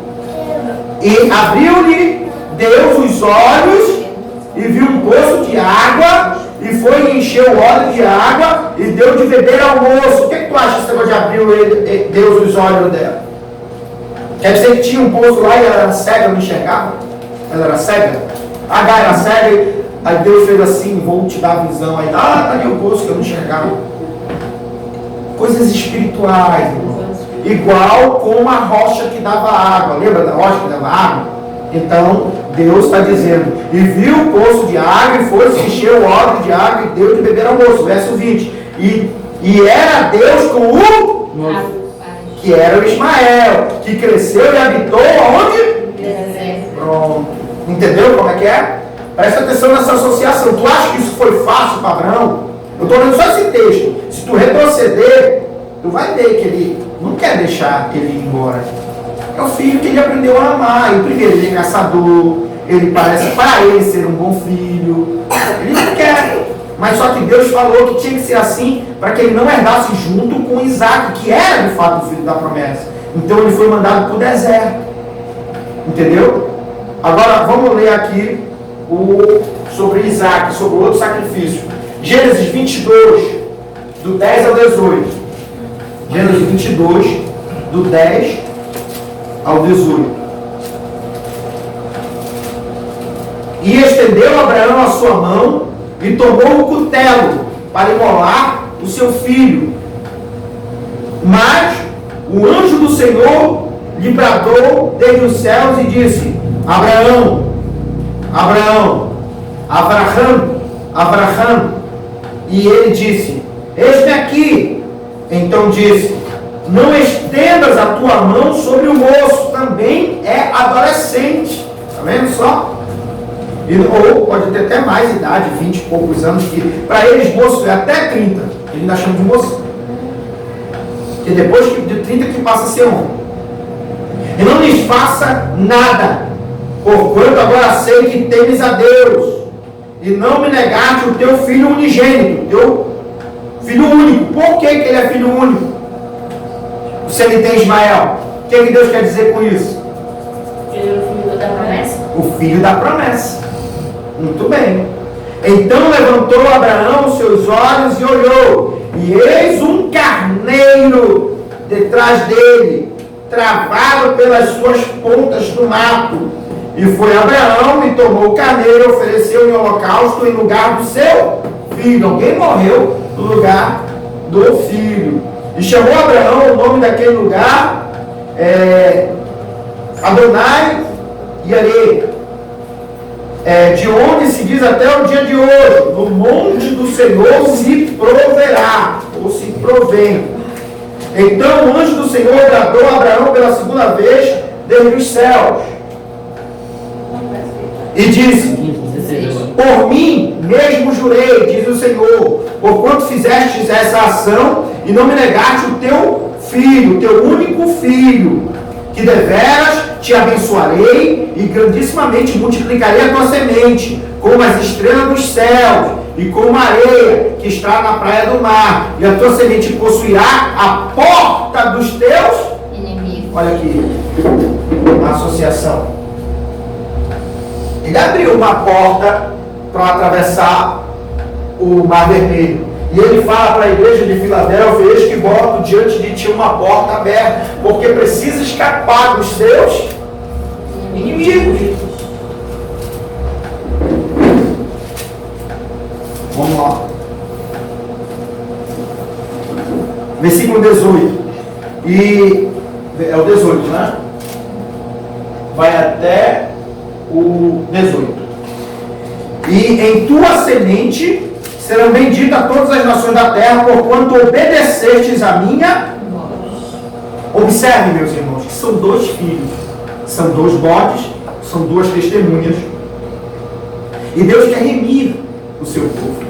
E abriu-lhe Deus os olhos e viu um poço de água e foi e encheu o odre de água e deu de beber ao moço. O que tu acha que você de abrir Deus os olhos dela? Quer dizer que tinha um poço lá e ela era cega, não enxergava? Ela era cega? Agar era cega, aí Deus fez assim: vou te dar a visão. Aí, tá ali o poço que eu não enxergava. Coisas espirituais, irmão. Igual como a rocha que dava água. Lembra da rocha que dava água? Então, Deus está dizendo: e viu o poço de água e foi, se encheu o odre de água e deu de beber ao moço. Verso 20. E era Deus com o que era o Ismael, que cresceu e habitou aonde? Pronto. Entendeu como é que é? Presta atenção nessa associação. Tu acha que isso foi fácil para Abraão? Eu estou lendo só esse texto. Se tu retroceder, tu vai ver que ele não quer deixar ele ir embora. É o filho que ele aprendeu a amar. E primeiro, ele é caçador. Ele parece para ele ser um bom filho. Ele não quer. Mas só que Deus falou que tinha que ser assim para que ele não herdasse junto com Isaac, que era de fato o filho da promessa. Então ele foi mandado para o deserto. Entendeu? Agora vamos ler aqui sobre Isaac, sobre o outro sacrifício. Gênesis 22, do 10 ao 18. Gênesis 22, do 10 ao 18. E estendeu Abraão a sua mão e tomou o cutelo para imolar o seu filho. Mas o anjo do Senhor lhe bradou desde os céus e disse: Abraão, Abraão, Abraham, Abraham. E ele disse: Eis-me aqui. Então disse: Não estendas a tua mão sobre o moço, também é adolescente. Está vendo só? Ou pode ter até mais idade, 20 e poucos anos, que para eles moço é até 30. Ele ainda chama de moço. E depois de 30 que passa a ser homem. E não lhes faça nada, porquanto agora sei que temes a Deus, e não me negaste o teu filho unigênito, teu filho único. Por que ele é filho único? Se ele tem Ismael. O que Deus quer dizer com isso? Ele é o filho da promessa. O filho da promessa. Muito bem. Então levantou Abraão os seus olhos e olhou, e eis um carneiro detrás dele, travado pelas suas pontas no mato. E foi Abraão e tomou o carneiro e ofereceu em holocausto em lugar do seu filho. Alguém morreu no lugar do filho. E chamou Abraão o nome daquele lugar Adonai Yare, de onde se diz até o dia de hoje: no monte do Senhor se proverá, ou se provém. Então o anjo do Senhor bradou a Abraão pela segunda vez desde os céus e disse: Por mim mesmo jurei, diz o Senhor, porquanto fizestes essa ação e não me negaste o teu filho, teu único filho, que deveras te abençoarei e grandissimamente multiplicarei a tua semente, como as estrelas dos céus e como a areia que está na praia do mar, e a tua semente possuirá a porta dos teus Inimigo. Olha aqui a associação. Ele abriu uma porta para atravessar o Mar Vermelho. E ele fala para a igreja de Filadélfia: eis que boto diante de ti uma porta aberta, porque precisa escapar dos seus inimigos. Vamos lá. Versículo 18. E é o 18, né? Vai até o 18. E em tua semente serão benditas todas as nações da terra, porquanto obedecestes a minha. Observe, meus irmãos, que são dois filhos, são dois bodes, são duas testemunhas. E Deus quer remir o seu povo.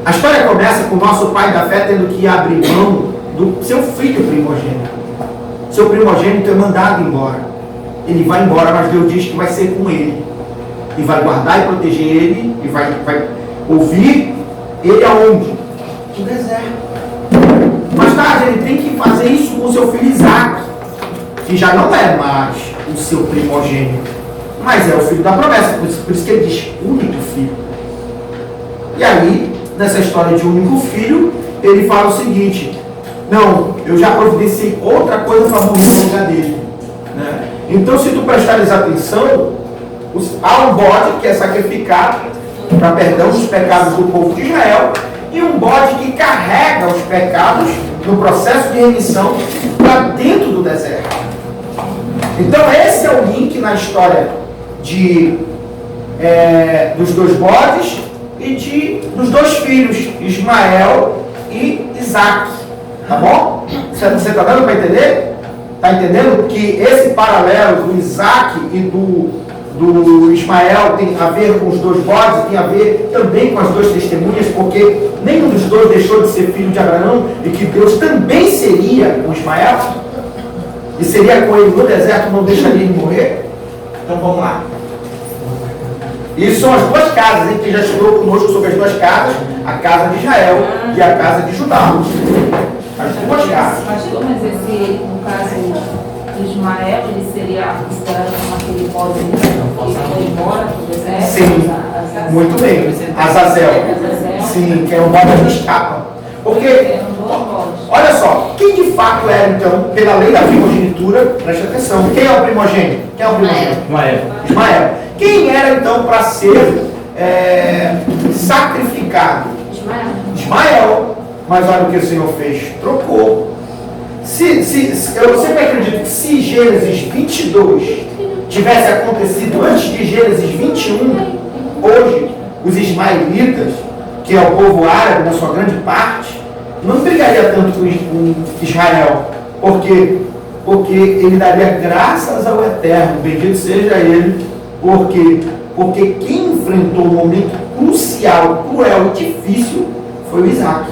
A história começa com o nosso pai da fé tendo que abrir mão do seu filho primogênito. Seu primogênito é mandado embora. Ele vai embora, mas Deus diz que vai ser com ele. E vai guardar e proteger ele, e vai ouvir ele aonde? No deserto. Mais tarde ele tem que fazer isso com o seu filho Isaac, que já não é mais o seu primogênito, mas é o filho da promessa. Por isso que ele diz único filho. E aí, nessa história de único filho, ele fala o seguinte: não, eu já providenciei outra coisa para morrer no lugar dele, né? Então, se tu prestares atenção, há um bode que é sacrificado para perdão dos pecados do povo de Israel, e um bode que carrega os pecados no processo de remissão para dentro do deserto. Então esse é o link na história dos dois bodes e dos dois filhos, Ismael e Isaac. Tá bom? Você está dando para entender? Está entendendo que esse paralelo do Isaac e do Ismael tem a ver com os dois bodes, tem a ver também com as duas testemunhas, porque nenhum dos dois deixou de ser filho de Abraão, e que Deus também seria com Ismael, e seria com ele no deserto, não deixaria ele morrer. Então vamos lá. Isso são as duas casas, hein? Quem já estudou conosco sobre as duas casas, a casa de Israel e a casa de Judá. As duas casas. Pastor, mas esse, no caso, Ismael, ele seria considerado como aquele pobre que foi embora do deserto. Sim, muito bem. Azazel. Sim, que é o modo que escapa. Porque, olha só, quem de fato era então, pela lei da primogenitura, preste atenção, quem é o primogênito? Quem é o primogênito? Ismael. Quem era então para ser sacrificado? Ismael. Mas olha o que o Senhor fez, trocou. Eu sempre acredito que se Gênesis 22 tivesse acontecido antes de Gênesis 21, hoje os ismaelitas, que é o povo árabe na sua grande parte, não brigaria tanto com Israel. Por quê? Porque ele daria graças ao Eterno, bendito seja ele, porque quem enfrentou um momento crucial, cruel e difícil foi o Isaac.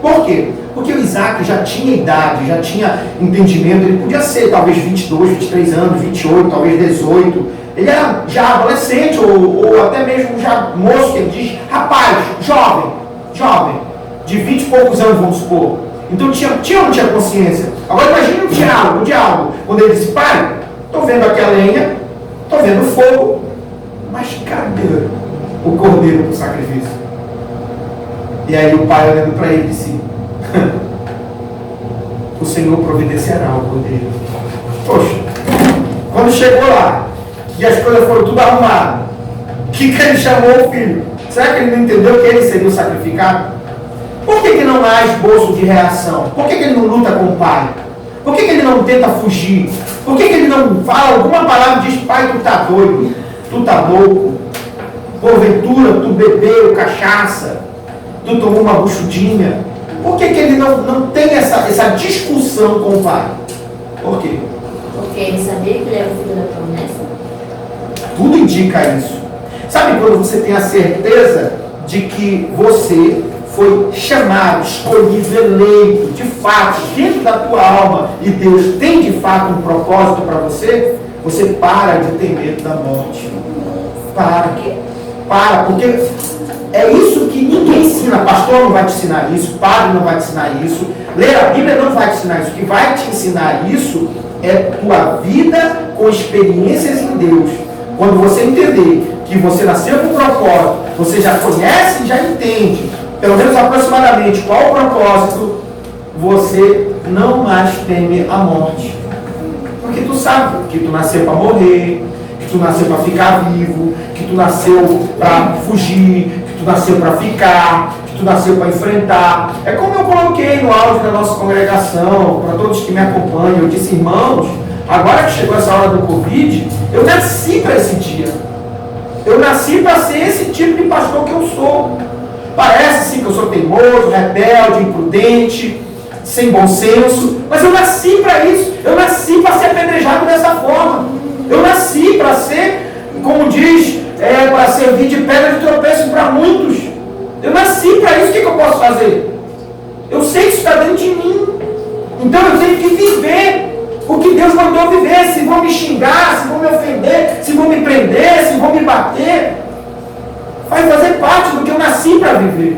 Por quê? Porque o Isaac já tinha idade, já tinha entendimento, ele podia ser talvez 22, 23 anos, 28, talvez 18. Ele era já adolescente ou até mesmo já moço, que ele diz, rapaz, jovem, de 20 e poucos anos, vamos supor. Então tinha ou não tinha consciência? Agora imagine o diálogo, quando ele disse, pai, estou vendo aqui a lenha, estou vendo o fogo, mas cadê o cordeiro para o sacrifício? E aí o pai olhando para ele disse, o Senhor providenciará o cordeiro. Poxa, quando chegou lá, e as coisas foram tudo arrumadas, o que ele chamou o filho? Será que ele não entendeu que ele seria o sacrificado? Por que não há esboço de reação? Por que ele não luta com o pai? Por que ele não tenta fugir? Por que ele não fala alguma palavra e diz, pai, tu tá doido, tu tá louco, porventura tu bebeu cachaça, tu tomou uma buchudinha? Por que ele não tem essa discussão com o pai? Por quê? Porque ele sabia que ele era o filho da promessa. Tudo indica isso. Sabe quando você tem a certeza de que você foi chamado, escolhido, eleito, de fato, dentro da tua alma, e Deus tem de fato um propósito para você, você para de ter medo da morte. Para, porque é isso que ninguém ensina. Pastor não vai te ensinar isso, padre não vai te ensinar isso, ler a Bíblia não vai te ensinar isso. O que vai te ensinar isso é tua vida com experiências em Deus. Quando você entender que você nasceu com um propósito, você já conhece e já entende, pelo menos aproximadamente, qual o propósito, você não mais teme a morte. Porque tu sabe que tu nasceu para morrer, que tu nasceu para ficar vivo, que tu nasceu para fugir, que tu nasceu para ficar, que tu nasceu para enfrentar. É como eu coloquei no áudio da nossa congregação, para todos que me acompanham, eu disse, irmãos, agora que chegou essa hora do Covid, eu nasci para esse dia. Eu nasci para ser esse tipo de pastor que eu sou. Parece sim que eu sou teimoso, rebelde, imprudente, sem bom senso, mas eu nasci para isso. Eu nasci para ser apedrejado dessa forma. Eu nasci para ser, como diz, para servir de pedra de tropeço para muitos. Eu nasci para isso. O que eu posso fazer? Eu sei que isso está dentro de mim. Então eu tenho que viver o que Deus mandou viver. Se vão me xingar, se vão me ofender, se vão me prender, se vão me bater, vai fazer parte do que eu nasci para viver.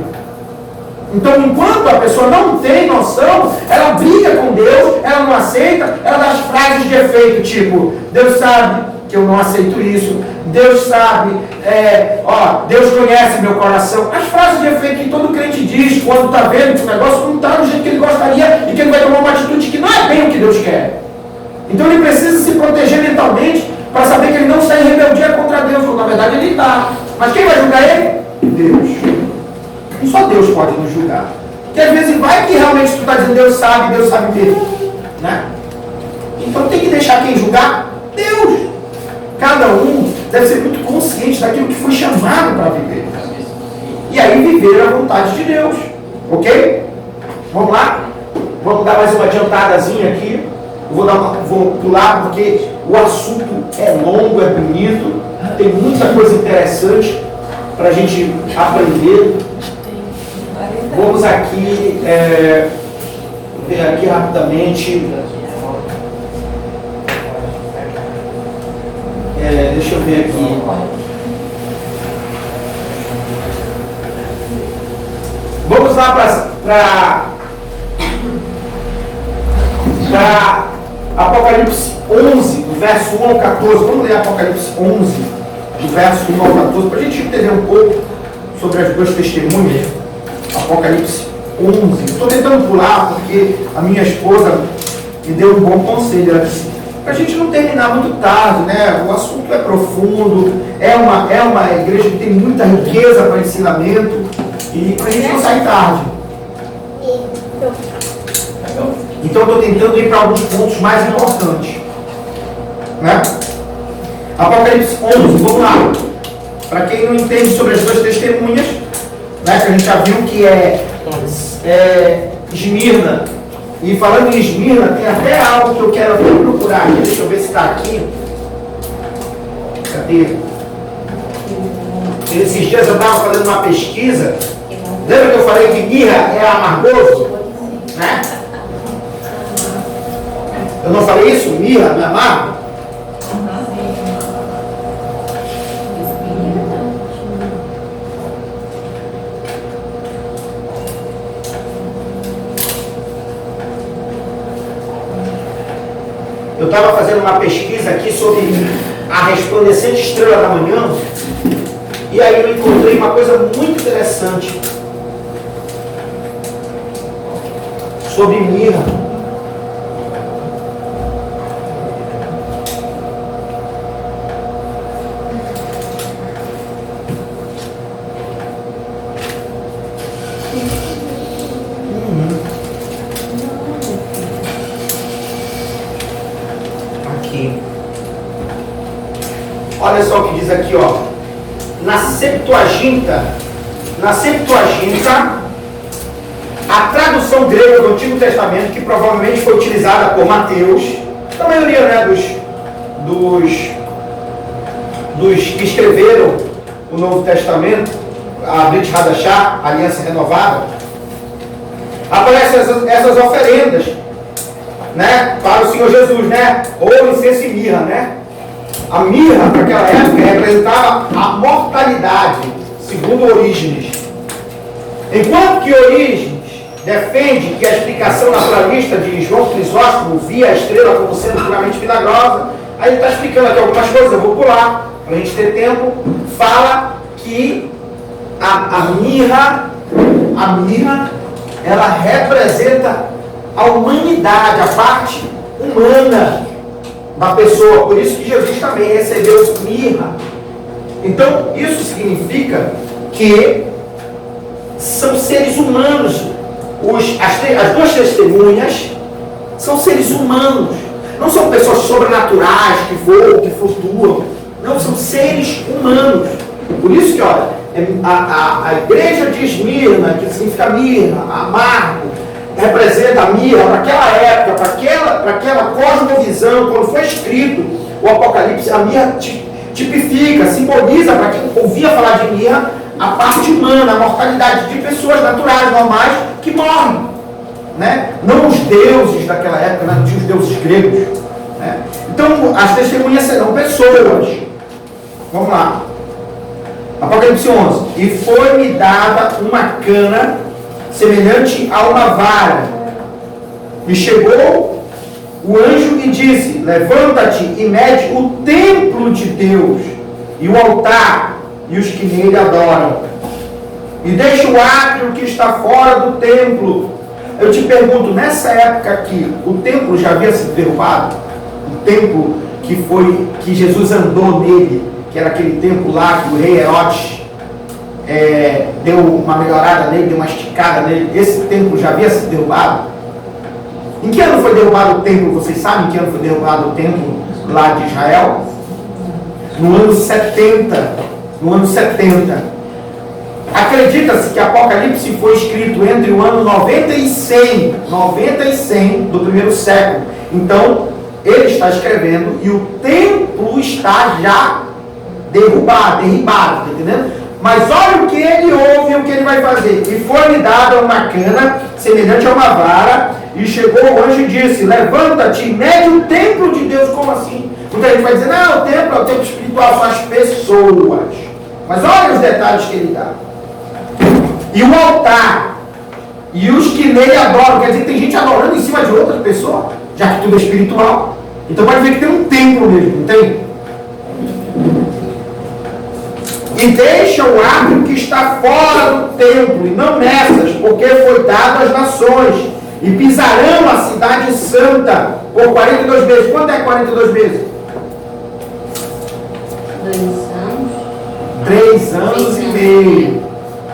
Então, enquanto a pessoa não tem noção, ela briga com Deus, ela não aceita, ela dá as frases de efeito, tipo, Deus sabe que eu não aceito isso, Deus sabe, Deus conhece meu coração. As frases de efeito que todo crente diz quando está vendo que o negócio não está do jeito que ele gostaria e que ele vai tomar uma atitude que não é bem o que Deus quer. Então ele precisa se proteger mentalmente para saber que ele não está em rebeldia contra Deus, quando na verdade ele está. Mas quem vai julgar ele? Deus. E só Deus pode nos julgar. Porque às vezes vai que realmente tu está dizendo Deus sabe mesmo. Né? Então tem que deixar quem julgar? Deus. Cada um deve ser muito consciente daquilo que foi chamado para viver. E aí viver a vontade de Deus. Ok? Vamos lá? Vamos dar mais uma adiantadazinha aqui. Vou pular porque o assunto é longo, é bonito, tem muita coisa interessante para a gente aprender. Vamos aqui ver aqui rapidamente. Deixa eu ver aqui. Vamos lá para Apocalipse 11, do verso 1 ao 14. Vamos ler Apocalipse 11, do verso 1 ao 14, para a gente entender um pouco sobre as duas testemunhas. Apocalipse 11. Estou tentando pular porque a minha esposa me deu um bom conselho. Ela disse, para a gente não terminar muito tarde, né? O assunto é profundo, é uma igreja que tem muita riqueza para ensinamento, e para a gente não sair tarde. Então eu estou tentando ir para alguns pontos mais importantes, né? Apocalipse 11, vamos lá. Para quem não entende sobre as duas testemunhas, né, que a gente já viu que é Esmirna. E falando em Esmirna, tem até algo que eu quero procurar aqui. Deixa eu ver se está aqui. Cadê? Esses dias eu estava fazendo uma pesquisa. Lembra que eu falei que mirra é amargoso? Né? Eu não falei isso? Mirra não é amargo? Eu estava fazendo uma pesquisa aqui sobre a resplandecente estrela da manhã, e aí eu encontrei uma coisa muito interessante sobre mirra. Olha só o que diz aqui, ó. Na Septuaginta, a tradução grega do Antigo Testamento, que provavelmente foi utilizada por Mateus, a maioria, né, dos que escreveram o Novo Testamento, a Brit Hadashah, a Aliança Renovada, aparecem essas oferendas, né, para o Senhor Jesus, né, ouro, incenso e mirra, né. A mirra, naquela época, representava a mortalidade, segundo Orígenes. Enquanto que Orígenes defende que a explicação naturalista de João Crisóstomo via a estrela como sendo puramente milagrosa, aí ele está explicando aqui algumas coisas, eu vou pular, para a gente ter tempo. Fala que a mirra, ela representa a humanidade, a parte humana da pessoa, por isso que Jesus também recebeu mirra. Então, isso significa que são seres humanos. As duas testemunhas são seres humanos. Não são pessoas sobrenaturais que voam, que flutuam. Não, são seres humanos. Por isso que, olha, a igreja de Esmirna, que significa mirra, amargo, representa a mirra para aquela época, para aquela cosmovisão. Quando foi escrito o Apocalipse, a mirra tipifica, simboliza, para quem ouvia falar de mirra, a parte humana, a mortalidade de pessoas naturais, normais, que morrem, né? Não os deuses daquela época, não tinha os deuses gregos, né? Então as testemunhas serão pessoas. Vamos lá, Apocalipse 11. E foi-me dada uma cana semelhante a uma vara, e chegou o anjo e disse: levanta-te e mede o templo de Deus e o altar e os que nele adoram, e deixa o átrio que está fora do templo. Eu te pergunto, nessa época aqui, o templo já havia sido derrubado? O templo que Jesus andou nele, que era aquele templo lá que o rei Herodes deu uma melhorada nele, deu uma esticada nele, esse templo já havia sido derrubado? Em que ano foi derrubado o templo? Vocês sabem em que ano foi derrubado o templo lá de Israel? No ano 70. No ano 70. Acredita-se que Apocalipse foi escrito entre o ano 90 e 100. 90 e 100 do primeiro século. Então, ele está escrevendo e o templo está já derribado, tá entendendo? Mas olha o que ele ouve e o que ele vai fazer. E foi-lhe dada uma cana semelhante a uma vara, e chegou o anjo e disse: levanta-te e mede o templo de Deus. Como assim? Muita gente vai dizer: não, o templo é o templo espiritual, são as pessoas. Mas olha os detalhes que ele dá. E o altar, e os que nele adoram. Quer dizer, tem gente adorando em cima de outra pessoa, já que tudo é espiritual. Então pode ver que tem um templo mesmo, não tem? E deixam o átrio que está fora do templo, e não nessas, porque foi dado às nações, e pisarão a cidade santa por 42 meses. Quanto é 42 meses? 2 anos. 3 anos e meio.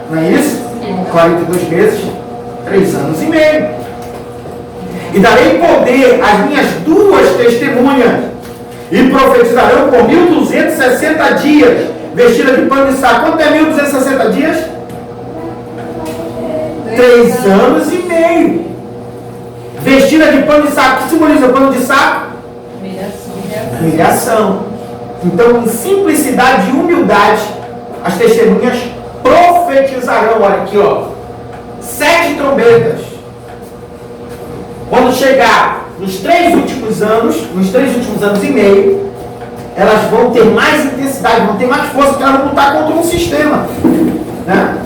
Não é isso? 42 meses, 3 anos e meio. E darei poder às minhas 2 testemunhas, e profetizarão por 1260 dias, vestida de pano de saco. Quanto é 1260 dias? 3 anos e meio. Vestida de pano de saco. O que simboliza o pano de saco? Humilhação. Então, em simplicidade e humildade, as testemunhas profetizarão. Olha aqui, ó. 7 trombetas. Quando chegar nos 3 últimos anos e meio, elas vão ter mais intensidade, vão ter mais força, porque elas vão lutar contra um sistema. Né?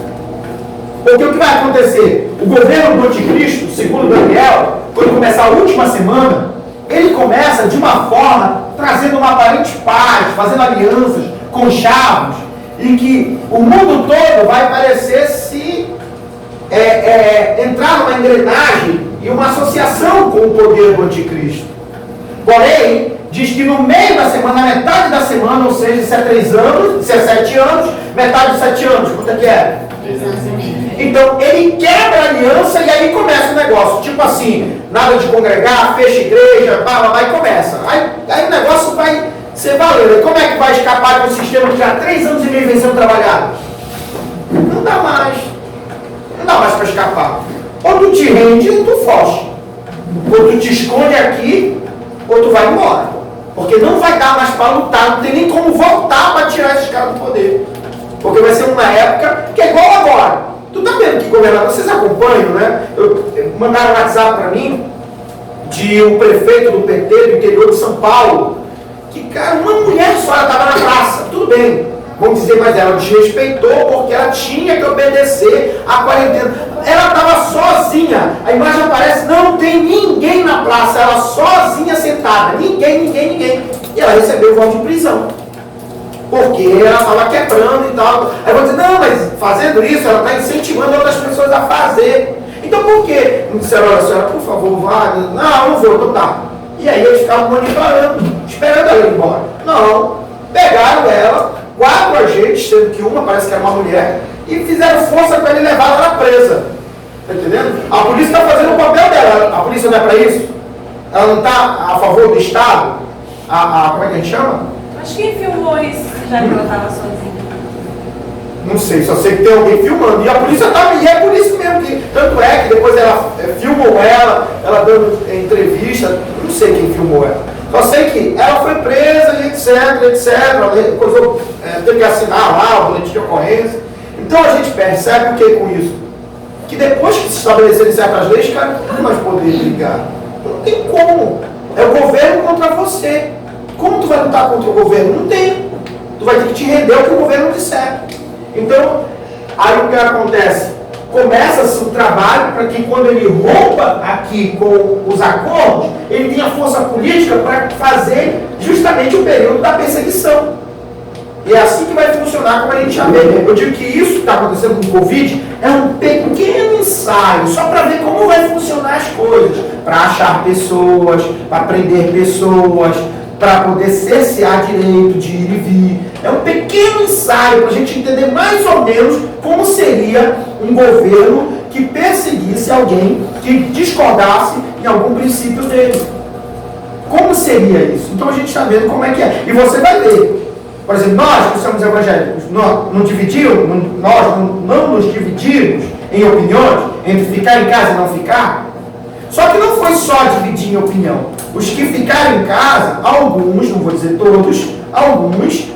Porque o que vai acontecer? O governo do anticristo, segundo Daniel, quando começar a última semana, ele começa de uma forma trazendo uma aparente paz, fazendo alianças, conchavos, em que o mundo todo vai parecer se entrar numa engrenagem e uma associação com o poder do anticristo. Porém, diz que no meio da semana, na metade da semana, ou seja, se é 3 anos, se é 7 anos, metade de 7 anos, quanto é que é? 3 anos e meio. Então, ele quebra a aliança e aí começa o negócio. Tipo assim, nada de congregar, fecha igreja, vai começa. Aí o negócio vai ser valendo. Como é que vai escapar de um sistema que já há 3 anos e meio vem sendo trabalhado? Não dá mais. Não dá mais para escapar. Ou tu te rende ou tu foge. Ou tu te esconde aqui ou tu vai embora. Porque não vai dar mais para lutar, não tem nem como voltar para tirar esses caras do poder. Porque vai ser uma época que é igual agora. Tu tá vendo que governador, vocês acompanham, né? Mandaram um WhatsApp para mim de um prefeito do PT do interior de São Paulo, que, cara, uma mulher só, ela estava na praça, tudo bem, vamos dizer, mas ela desrespeitou porque ela tinha que obedecer à quarentena. Ela estava sozinha, a imagem aparece, não tem ninguém na praça, ela sozinha sentada, ninguém. E ela recebeu voto de prisão. Porque ela estava quebrando e tal. Aí eu vou dizer, não, mas fazendo isso, ela está incentivando outras pessoas a fazer. Então por quê? Não disseram, olha, senhora, por favor, vá. Não vou, então tá. E aí eles ficavam monitorando, esperando ela ir embora. Não, pegaram ela, 4 agentes, sendo que uma parece que era uma mulher, e fizeram força para ele levar ela presa. Tá entendendo? A polícia está fazendo o papel dela. A polícia não é para isso? Ela não está a favor do Estado? Como é que a gente chama? Mas quem filmou isso, já que ela estava sozinha? Não sei, só sei que tem alguém filmando. E a polícia estava, e é por isso mesmo que, tanto é que depois ela filmou ela dando entrevista, não sei quem filmou ela. Só sei que ela foi presa e etc. Ela teve que assinar lá o boletim de ocorrência. Então a gente percebe o que com isso? Que depois que se estabelecerem certas leis, cara, não tem mais poder brigar. Não tem como. É o governo contra você. Como tu vai lutar contra o governo? Não tem. Tu vai ter que te render ao que o governo disser. Então, aí o que acontece? Começa-se o trabalho para que quando ele rompa aqui com os acordos, ele tenha força política para fazer justamente o período da perseguição. E é assim que vai funcionar, como a gente já vê. Eu digo que isso que está acontecendo com o Covid é um pequeno ensaio, só para ver como vai funcionar as coisas. Para achar pessoas, para prender pessoas, para poder cercear direito de ir e vir. É um pequeno ensaio para a gente entender mais ou menos como seria um governo que perseguisse alguém que discordasse em algum princípio dele. Como seria isso? Então a gente está vendo como é que é. E você vai ver. Por exemplo, nós que somos evangélicos, nós não nos dividimos em opiniões entre ficar em casa e não ficar. Só que não foi só dividir em opinião. Os que ficaram em casa, alguns, não vou dizer todos, alguns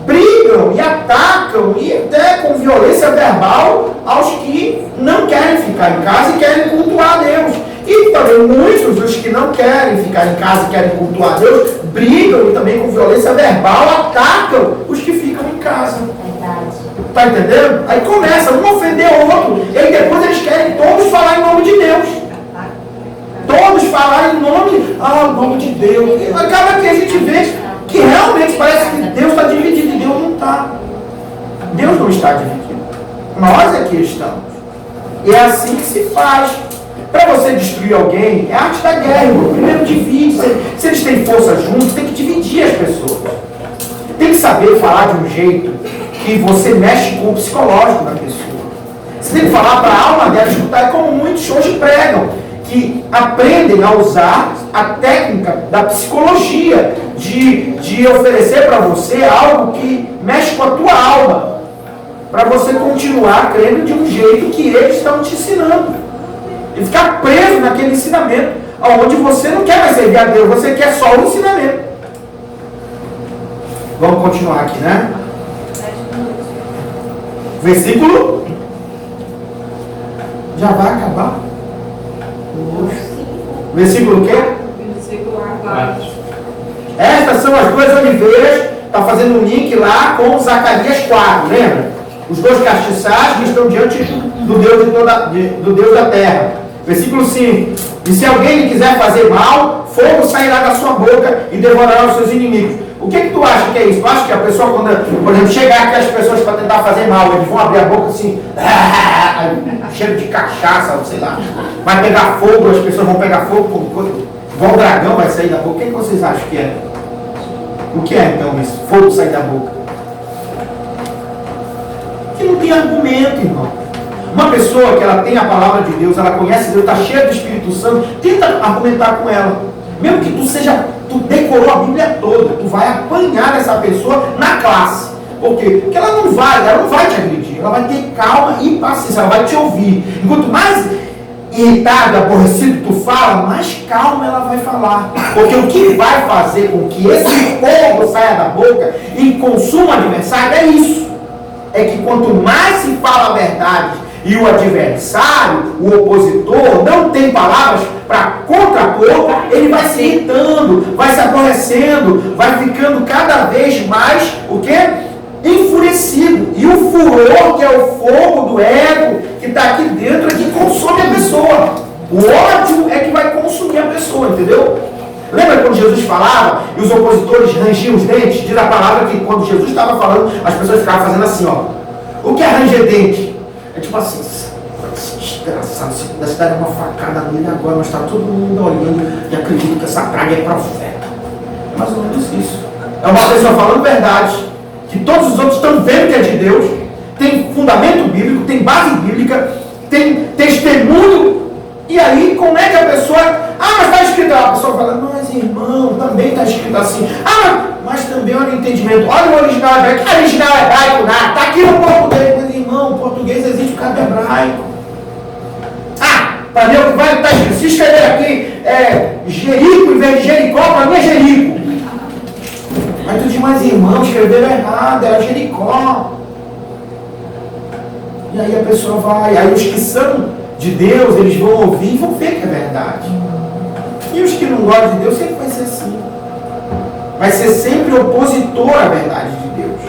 brigam e atacam e até com violência verbal aos que não querem ficar em casa e querem cultuar a Deus. E também muitos dos que não querem ficar em casa e querem cultuar a Deus brigam e também com violência verbal atacam os que ficam em casa. Está entendendo? Aí começa um ofender o outro e aí depois eles querem todos falar em nome de Deus. Todos falar em nome o nome de Deus. E acaba que a gente vê que realmente parece que Deus está dividido e Deus não está. Deus não está dividido. Nós é que estamos. E é assim que se faz. Para você destruir alguém, é a arte da guerra, irmão. Primeiro divide. Se eles têm força juntos, tem que dividir as pessoas. Tem que saber falar de um jeito que você mexe com o psicológico da pessoa. Você tem que falar para a alma dela escutar. É como muitos hoje pregam, que aprendem a usar a técnica da psicologia, de oferecer para você algo que mexe com a tua alma, para você continuar crendo de um jeito que eles estão te ensinando. E ficar preso naquele ensinamento, onde você não quer mais servir a Deus, você quer só o ensinamento. Vamos continuar aqui, né? Versículo. Já vai acabar? Versículo o quê? Versículo 4. Estas são as duas oliveiras. Está fazendo um link lá com Zacarias 4, lembra? Os dois castiçais que estão diante do Deus da terra. Versículo 5. E se alguém lhe quiser fazer mal, fogo sairá da sua boca e devorará os seus inimigos. O que tu acha que é isso? Tu acha que a pessoa, quando, por exemplo, chegar aqui as pessoas para tentar fazer mal, eles vão abrir a boca assim, cheiro de cachaça, sei lá, vai pegar fogo, as pessoas vão pegar fogo, igual o dragão vai sair da boca. O que vocês acham que é? O que é então esse fogo sair da boca? Que não tem argumento, irmão. Uma pessoa que ela tem a palavra de Deus, ela conhece Deus, está cheia do Espírito Santo, tenta argumentar com ela. Mesmo que tu decorou a Bíblia toda, tu vai apanhar essa pessoa na classe. Por quê? Porque ela não vai te agredir, ela vai ter calma e paciência, ela vai te ouvir. Enquanto mais irritado, aborrecido tu fala, mais calma ela vai falar. Porque o que vai fazer com que esse fogo saia da boca e consuma o adversário é isso. É que quanto mais se fala a verdade e o adversário, o opositor, não tem palavras para contrapor, ele vai se irritando, vai se aborrecendo, vai ficando cada vez mais, o quê? Enfurecido. E o furor, que é o fogo do ego, que está aqui dentro, é que consome a pessoa. O ódio é que vai consumir a pessoa, entendeu? Lembra quando Jesus falava e os opositores rangiam os dentes? Diz a palavra que quando Jesus estava falando, as pessoas ficavam fazendo assim, ó. O que é ranger dente? É tipo assim, esse desgraçado, se pudesse dar uma facada nele agora, mas está todo mundo olhando e acredita que essa praga é profeta. É mais ou menos isso. É uma pessoa falando verdade, que todos os outros estão vendo que é de Deus, tem fundamento bíblico, tem base bíblica, tem testemunho, e aí como é que a pessoa... mas está escrito, a pessoa fala, mas irmão, também está escrito assim. Mas também olha o entendimento, olha o original hebraico, que original hebraico nada, está aqui no português, mas irmão, o português existe por causa do hebraico. Para mim o que vai estar escrito, se escrever aqui Jerico em vez de Jericó, para mim é Jerico. Mas tu diz, mas irmão, escreveram errado, era Jericó. E aí a pessoa vai, aí os que são de Deus, eles vão ouvir e vão ver que é verdade. E os que não gostam de Deus sempre vai ser assim. Vai ser sempre opositor à verdade de Deus.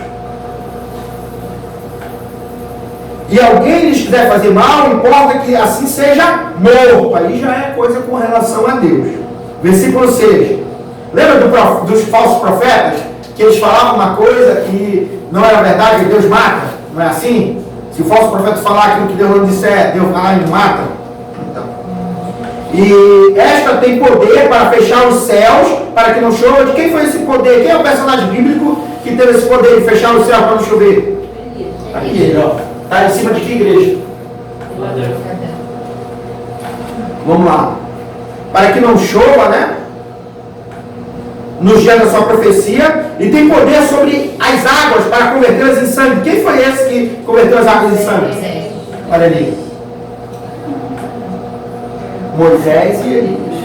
E alguém lhes quiser fazer mal, importa que assim seja morto. Aí já é coisa com relação a Deus. Versículo 6. Lembra dos falsos profetas? Que eles falavam uma coisa que não era verdade, que Deus mata? Não é assim? Se o falso profeta falar aquilo que Deus não disser, Deus vai lá e mata. Então. E esta tem poder para fechar os céus, para que não chova. De quem foi esse poder? Quem é o personagem bíblico que teve esse poder de fechar os céus para não chover? Aqui, ó. Está em cima de que igreja? Vamos lá. Para que não chova, né? Nos dias da sua profecia, e tem poder sobre as águas para convertê-las em sangue. Quem foi esse que converteu as águas em sangue? Olha ali. Moisés e Elias.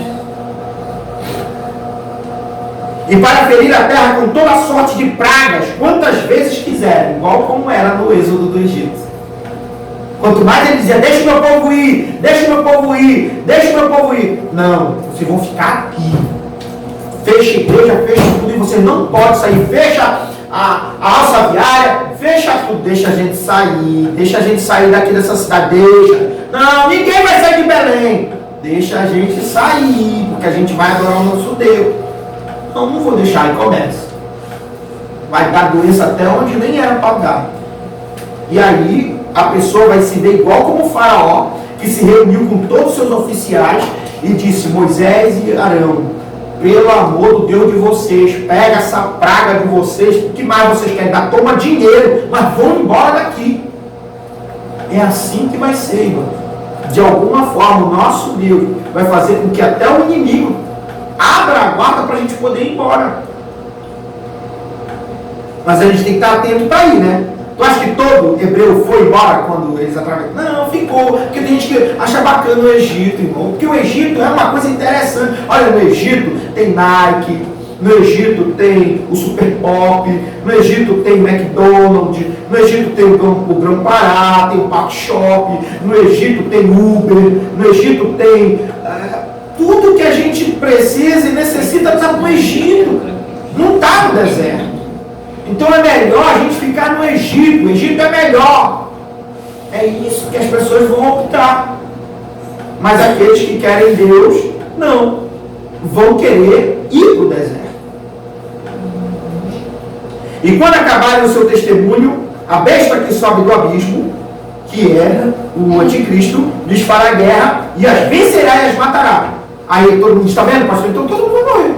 E para ferir a terra com toda sorte de pragas, quantas vezes quiserem, igual como era no êxodo do Egito. Quanto mais ele dizia, deixa o meu povo ir, deixa o meu povo ir, deixa o meu povo ir. Não, vocês vão ficar aqui. Fecha a igreja, fecha tudo e você não pode sair. Fecha a alça viária, fecha tudo. Deixa a gente sair daqui dessa cidade, deixa. Não, ninguém vai sair de Belém. deixa a gente sair, porque a gente vai adorar o nosso Deus. Não vou deixar, e começa. Vai dar doença até onde nem era para dar. E aí a pessoa vai se ver igual como o faraó, que se reuniu com todos os seus oficiais e disse: Moisés e Arão, pelo amor do Deus de vocês, pega essa praga de vocês, o que mais vocês querem dar? Toma dinheiro, mas vão embora daqui. É assim que vai ser, irmão. De alguma forma, o nosso Deus vai fazer com que até o inimigo abra a guarda para a gente poder ir embora. Mas a gente tem que estar atento para ir, né? Tu acha que todo hebreu foi embora quando eles atravessaram? Não, ficou. Porque tem gente que acha bacana o Egito, irmão. Porque o Egito é uma coisa interessante. Olha, no Egito tem Nike, no Egito tem o Super Pop, no Egito tem McDonald's, no Egito tem o Grão-Pará, tem o Pac Shop, no Egito tem Uber, no Egito tem tudo que a gente precisa e necessita está no Egito. Não está no deserto. Então é melhor a gente ficar no Egito. O Egito é melhor. É isso que as pessoas vão optar. Mas aqueles que querem Deus, não. Vão querer ir para o deserto. E quando acabarem o seu testemunho, a besta que sobe do abismo, que é o anticristo, lhes fará guerra e as vencerá e as matará. Aí todo mundo está vendo, pastor? Então todo mundo vai morrer.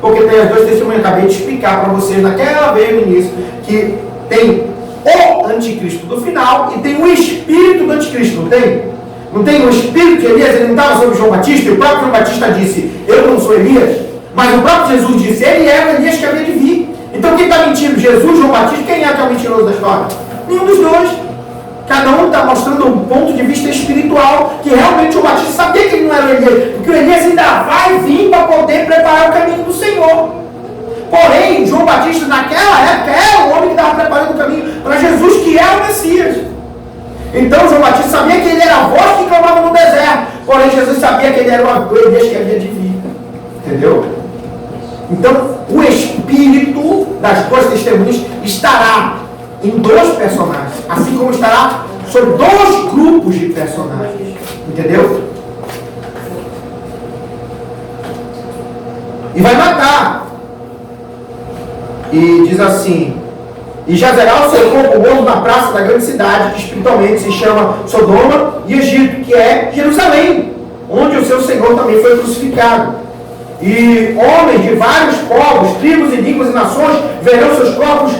Porque tem as duas testemunhas, acabei de explicar para vocês naquela vez no início, que tem o anticristo do final e tem o espírito do anticristo, não tem? Não tem o espírito de Elias, ele não estava sobre João Batista, e o próprio João Batista disse: eu não sou Elias, mas o próprio Jesus disse: ele era o Elias que havia de vir. Então quem está mentindo? Jesus, João Batista? Quem é que é o mentiroso da história? Nenhum dos dois. Cada um está mostrando um ponto de vista espiritual, que realmente o Batista sabia que ele não era o Elias, porque o Elias ainda vai vir para poder preparar o caminho do Senhor. Porém, João Batista naquela época era o homem que estava preparando o caminho para Jesus, que é o Messias. Então João Batista sabia que ele era a voz que clamava no deserto, porém Jesus sabia que ele era o Elias que havia de vir. Entendeu? Então, o espírito das duas testemunhas estará em dois personagens, assim como estará sobre dois grupos de personagens. Entendeu? E vai matar. E diz assim: e jazerá o seu corpo morto na praça da grande cidade, que espiritualmente se chama Sodoma e Egito, que é Jerusalém, onde o seu Senhor também foi crucificado. E homens de vários povos, tribos e línguas e nações verão seus corpos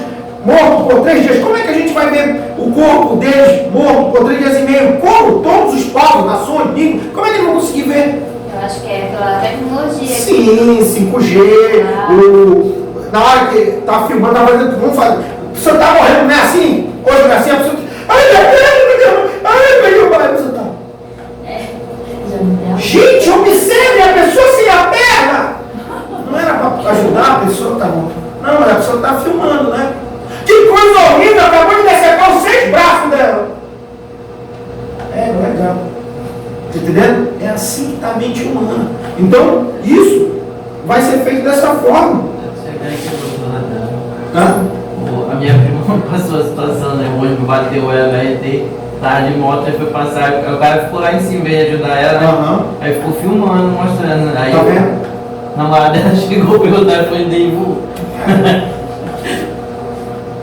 mortos por 3 dias. Como é que a gente vai ver o corpo deles morto por 3 dias e meio? Como? Todos os povos, nações, línguas, como é que eles vão conseguir ver? Eu acho que é aquela tecnologia. Sim, 5G, na hora que tá filmando, tá fazendo, vamos fazer. A pessoa tá morrendo, não é assim? Hoje não é assim, a pessoa. Ai, meu Deus, ai, meu Deus, a pessoa tá. Gente, observe a pessoa sem a perna. Não era para ajudar a pessoa, tá bom? Não, mas a pessoa tá filmando, né? Que coisa horrível, acabou de decepar os 6 braços dela. É, legal. Tá entendendo? É assim que está a mente humana. Então, isso vai ser feito dessa forma. A minha prima passou a situação, né? O ônibus bateu ela e tá de moto e foi passar. O cara ficou lá em cima, veio ajudar ela, né? Aí ficou filmando, mostrando. Aí tá vendo? A namorada dela chegou, perguntou e foi Deivo.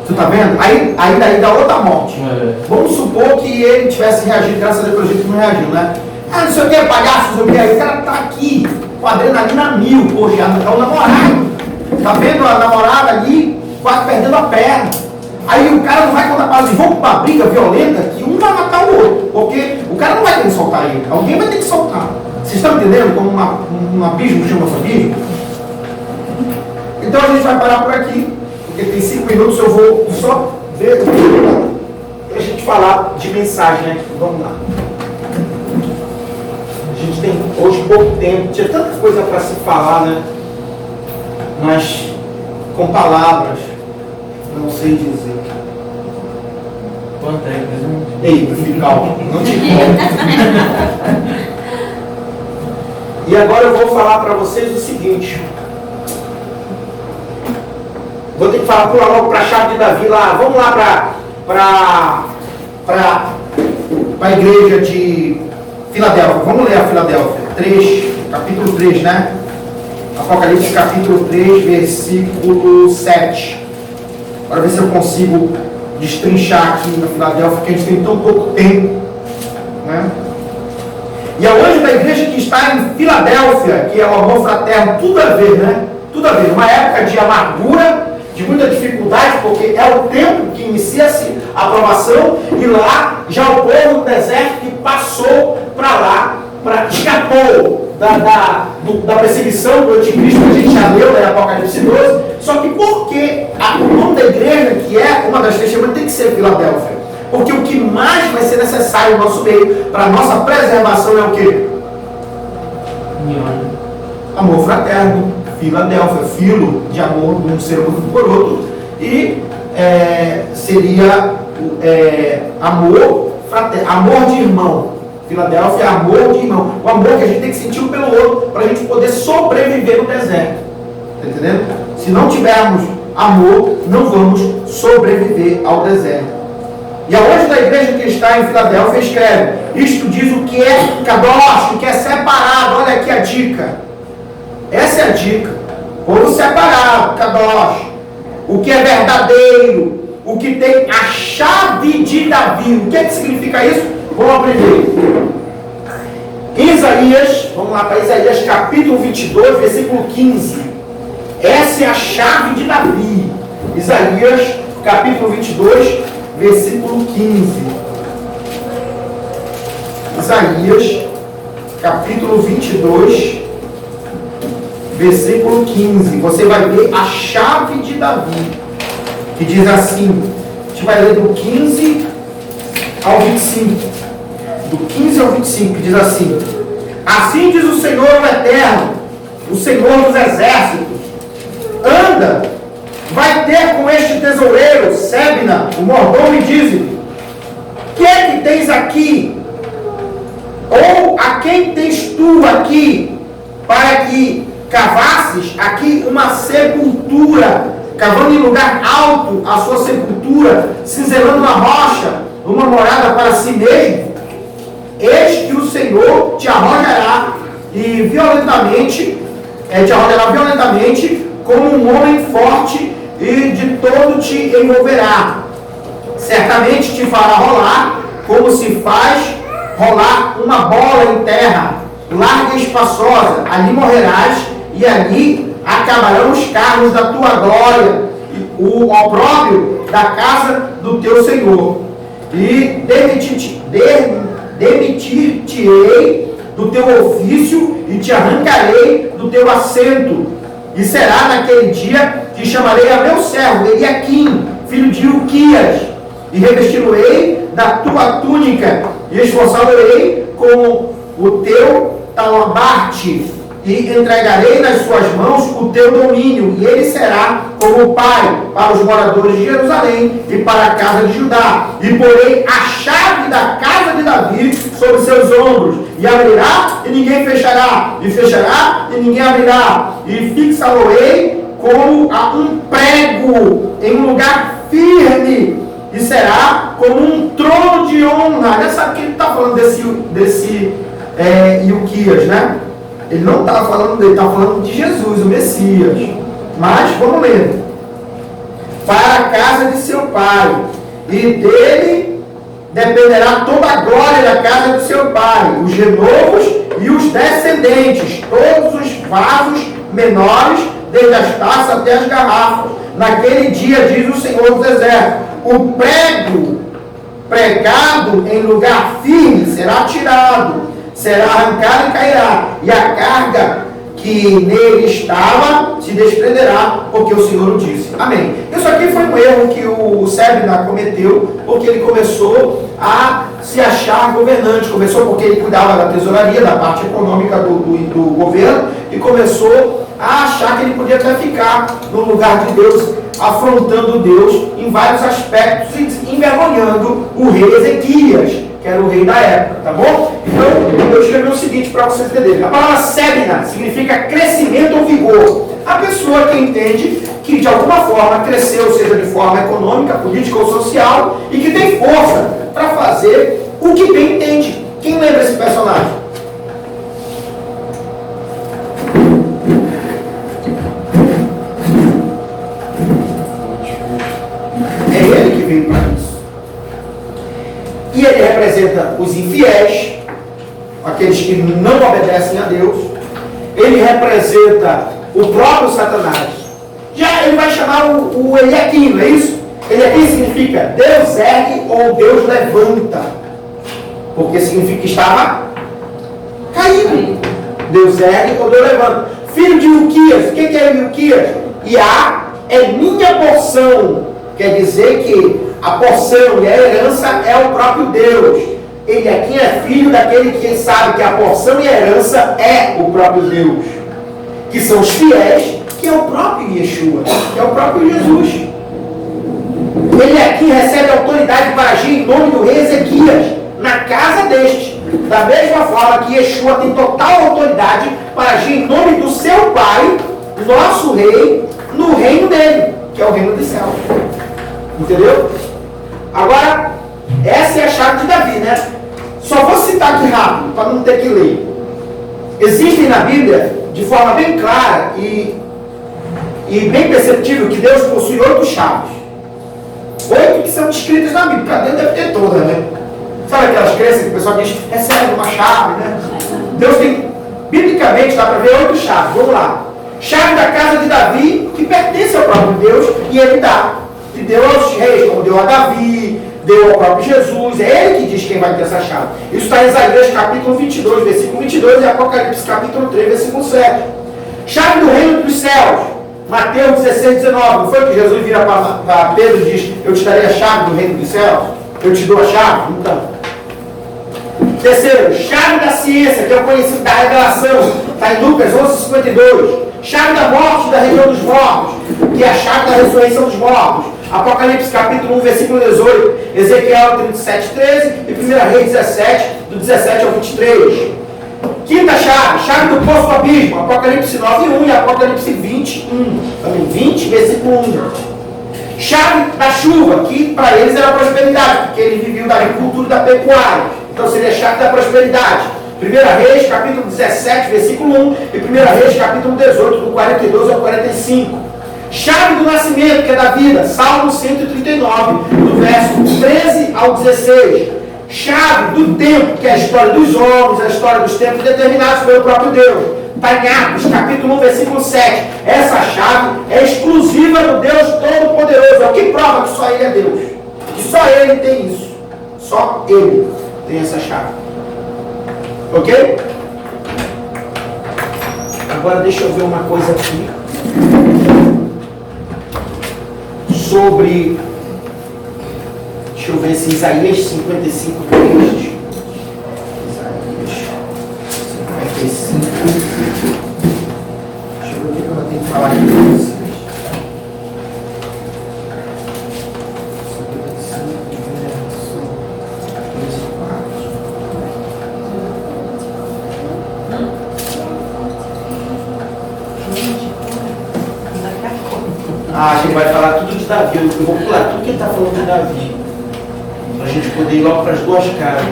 Tu tá vendo? Aí daí dá outra morte. Vamos supor que ele tivesse reagido, graças a Deus, pelo jeito que não reagiu, né? Ah, não sei o que, palhaço, não sei o que. Aí o cara tá aqui, com a adrenalina 1000, poxa, é o namorado. Tá vendo a namorada ali, quase perdendo a perna. Aí o cara não vai contar para eles, vão pra uma briga violenta, que um vai matar o outro. Porque o cara não vai ter que soltar ele, alguém vai ter que soltar. Vocês estão entendendo como um abismo chama esse abismo? Então a gente vai parar por aqui, porque tem 5 minutos, eu vou só ver pra gente falar de mensagem, né? Vamos lá. A gente tem hoje pouco tempo, tinha tanta coisa para se falar, né? Mas com palavras, não sei dizer. Quanto é, presidente? Ei, fica calmo, não te conto. E agora eu vou falar para vocês o seguinte. Vou ter que falar, pular logo para a chave de Davi lá. Vamos lá para a igreja de Filadélfia. Vamos ler a Filadélfia. 3, capítulo 3, né? Apocalipse capítulo 3, versículo 7. Para ver se eu consigo destrinchar aqui na Filadélfia, porque a gente tem tão pouco tempo, né? E ao anjo da igreja que está em Filadélfia, que é o amor fraterno, tudo a ver, né? Tudo a ver. Numa época de amargura, de muita dificuldade, porque é o tempo que inicia-se a provação, e lá já o povo do deserto que passou para lá, escapou da perseguição do anticristo, que a gente já leu, né, Apocalipse 12, só que porque o nome da igreja, que é uma das testemunhas, tem que ser Filadélfia. Porque o que mais vai ser necessário no nosso meio, para a nossa preservação, é o quê? Amor fraterno, Filadélfia, filo de amor de um ser humano por outro, e seria amor fraterno, amor de irmão. Filadélfia é amor de irmão, o amor que a gente tem que sentir um pelo outro, para a gente poder sobreviver no deserto. Está entendendo? Se não tivermos amor, não vamos sobreviver ao deserto. E a anjo da igreja que está em Filadélfia escreve: isto diz o que é kadosh, o que é separado. Olha aqui a dica. Essa é a dica. Povo separado, kadosh. O que é verdadeiro, o que tem a chave de Davi. O que significa isso? Vamos aprender. Isaías, vamos lá para Isaías capítulo 22, versículo 15. Essa é a chave de Davi. Isaías capítulo 22, versículo 15. Isaías, capítulo 22, versículo 15. Você vai ver a chave de Davi, que diz assim. A gente vai ler do 15 ao 25. Do 15 ao 25, que diz assim: assim diz o Senhor o Eterno, o Senhor dos Exércitos: anda, vai ter com este tesoureiro, Sebna, o mordomo, e diz-lhe: que é que tens aqui? Ou a quem tens tu aqui, para que cavasses aqui uma sepultura, cavando em lugar alto a sua sepultura, cinzelando uma rocha, uma morada para si mesmo? Eis que o Senhor te arrojará violentamente, como um homem forte, e de todo te envolverá. Certamente te fará rolar, como se faz rolar uma bola em terra, larga e espaçosa. Ali morrerás, e ali acabarão os carros da tua glória, o opróbrio da casa do teu Senhor. E demitir-te-ei do teu ofício, e te arrancarei do teu assento. E será naquele dia que chamarei a meu servo Eliaquim, filho de Ilquias, e revesti-lo-ei da tua túnica, e esforçá-lo-ei com o teu talabarte, e entregarei nas suas mãos o teu domínio, e ele será como pai para os moradores de Jerusalém e para a casa de Judá. E porei a chave da casa de Davi sobre seus ombros, e abrirá e ninguém fechará, e fechará e ninguém abrirá, e fixá-lo-ei como a um prego em um lugar firme, e será como um trono de honra. Já sabe que ele está falando desse Ilquias, né? Ele não está falando dele, está falando de Jesus, o Messias. Mas, vamos ler. Para a casa de seu pai, e dele dependerá toda a glória da casa de seu pai, os renovos e os descendentes, todos os vasos menores, desde as taças até as garrafas. Naquele dia, diz o Senhor dos Exércitos, o prego pregado em lugar firme será tirado, será arrancado e cairá, e a carga que nele estava se desprenderá, porque o Senhor o disse. Amém. Isso aqui foi um erro que o Sebna cometeu, porque ele começou a se achar governante. Começou porque ele cuidava da tesouraria, da parte econômica do governo, e começou a achar que ele podia até ficar no lugar de Deus, afrontando Deus em vários aspectos e envergonhando o rei Ezequias, que era o rei da época, tá bom? Então, eu escrevi o seguinte para vocês entenderem. A palavra Sebna significa crescimento ou vigor. A pessoa que entende que de alguma forma cresceu, seja de forma econômica, política ou social, e que tem força para fazer o que bem entende. Quem lembra esse personagem? veio para isso. E ele representa os infiéis, aqueles que não obedecem a Deus. Ele representa o próprio Satanás. Já ele vai chamar o Eliakim, não é isso? Eliakim significa Deus ergue ou Deus levanta. Porque significa que estava caído. Deus ergue ou Deus levanta. Filho de Ilquias. O que é Ilquias? Iá é minha porção. Quer dizer que a porção e a herança é o próprio Deus. Ele aqui é filho daquele que sabe que a porção e a herança é o próprio Deus. Que são os fiéis, que é o próprio Yeshua, que é o próprio Jesus. Ele aqui recebe autoridade para agir em nome do rei Ezequias, na casa deste. Da mesma forma que Yeshua tem total autoridade para agir em nome do seu Pai, nosso rei, no reino dele, que é o reino dos céus. Entendeu? Agora, essa é a chave de Davi, né? Só vou citar aqui rápido, para não ter que ler. Existem na Bíblia, de forma bem clara e bem perceptível, que Deus possui 8 chaves. 8 que são descritas na Bíblia, para dentro deve ter todas, né? Sabe aquelas crenças que o pessoal diz, recebe uma chave, né? Deus tem, biblicamente, dá para ver 8 chaves. Vamos lá. Chave da casa de Davi, que pertence ao próprio Deus, e ele dá. E deu aos reis, como deu a Davi, deu ao próprio Jesus. É ele que diz quem vai ter essa chave. Isso está em Isaías capítulo 22, versículo 22, e Apocalipse capítulo 3, versículo 7. Chave do reino dos céus. Mateus 16, 19. Não foi que Jesus vira para Pedro e diz, eu te darei a chave do reino dos céus? Eu te dou a chave? Então. Terceiro, chave da ciência, que é o conhecimento da revelação. Está em Lucas 11, 52. Chave da morte, da região dos mortos, que é a chave da ressurreição dos mortos. Apocalipse capítulo 1, versículo 18. Ezequiel 37, 13. E 1 Reis 17, do 17 ao 23. Quinta chave, chave do poço do abismo. Apocalipse 9, 1 e Apocalipse 21. Também 20, versículo 1. Chave da chuva, que para eles era prosperidade, porque eles viviam da agricultura e da pecuária. Então seria a chave da prosperidade. 1 Reis, capítulo 17, versículo 1, e 1 Reis, capítulo 18, do 42 ao 45. Chave do nascimento, que é da vida, Salmo 139, do verso 13 ao 16. Chave do tempo, que é a história dos homens, a história dos tempos determinados pelo próprio Deus. Está em Atos, capítulo 1, versículo 7. Essa chave é exclusiva do Deus Todo-Poderoso. É o que prova que só Ele é Deus. Que só Ele tem isso. Só Ele tem essa chave. Ok? Agora deixa eu ver uma coisa aqui. Sobre... Deixa eu ver se Isaías 55, 3. Isaías 55. Deixa eu ver o que ela tem que falar aqui para vocês. 55, verso 34. Ah, a gente vai falar tudo de Davi. Eu vou pular tudo que ele está falando de Davi. Para a gente poder ir logo para as duas casas.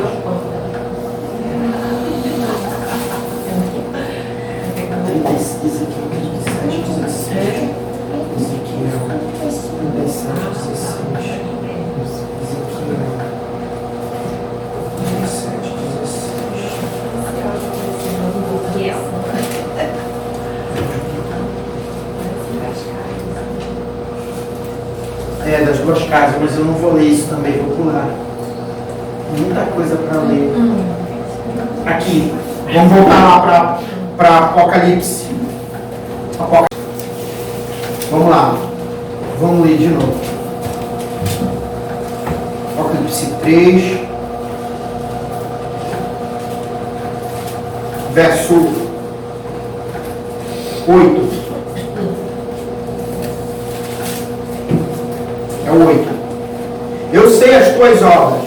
Ezequiel 27, 16. Ezequiel 37, 16. Ezequiel 27, 16. É, das duas casas, mas eu não vou ler isso também, vou pular. Muita coisa para ler. Aqui, vamos voltar lá para Apocalipse. Vamos lá, vamos ler de novo. Apocalipse 3, verso 8. É o 8. Eu sei as tuas obras.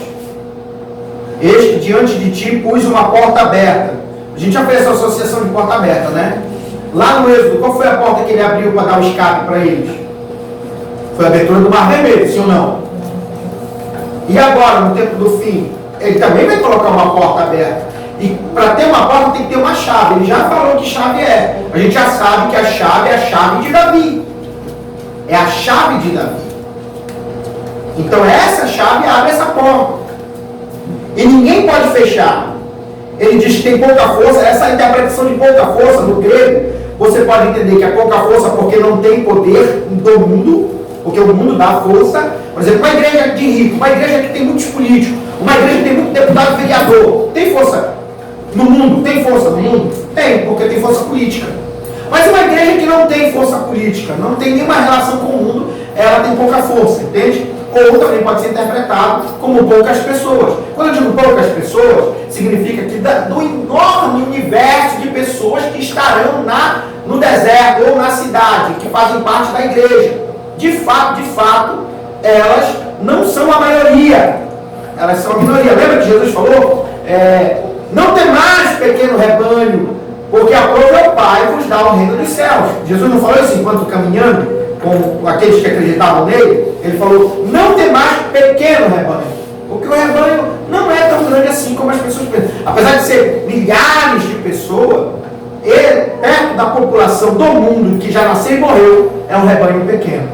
Eis que diante de ti pus uma porta aberta. A gente já fez essa associação de porta aberta, né? Lá no Êxodo, qual foi a porta que ele abriu para dar o escape para eles? Foi a abertura do Mar Vermelho, sim ou não? E agora, no tempo do fim, ele também vai colocar uma porta aberta. E para ter uma porta tem que ter uma chave. Ele já falou que chave é. A gente já sabe que a chave é a chave de Davi. É a chave de Davi. Então essa chave abre essa porta. E ninguém pode fechar. Ele diz que tem pouca força. Essa interpretação de pouca força no grego, você pode entender que é pouca força porque não tem poder do mundo, porque o mundo dá força. Por exemplo, uma igreja de rico, uma igreja que tem muitos políticos, uma igreja que tem muito deputado vereador, tem força no mundo? Tem força no mundo? Tem, porque tem força política. Mas uma igreja que não tem força política, não tem nenhuma relação com o mundo, ela tem pouca força, entende? Ou também pode ser interpretado como poucas pessoas. Quando eu digo poucas pessoas, significa que do enorme universo de pessoas que estarão no deserto ou na cidade, que fazem parte da igreja. De fato, elas não são a maioria. Elas são a minoria. Lembra que Jesus falou? Não temais, pequeno rebanho, porque a prova é o Pai vos dá o reino dos céus. Jesus não falou isso enquanto caminhando com aqueles que acreditavam nele? Ele falou, não temais, pequeno rebanho, porque o rebanho não é tão grande assim como as pessoas pensam. Apesar de ser milhares de pessoas, ele, perto da população do mundo que já nasceu e morreu, é um rebanho pequeno.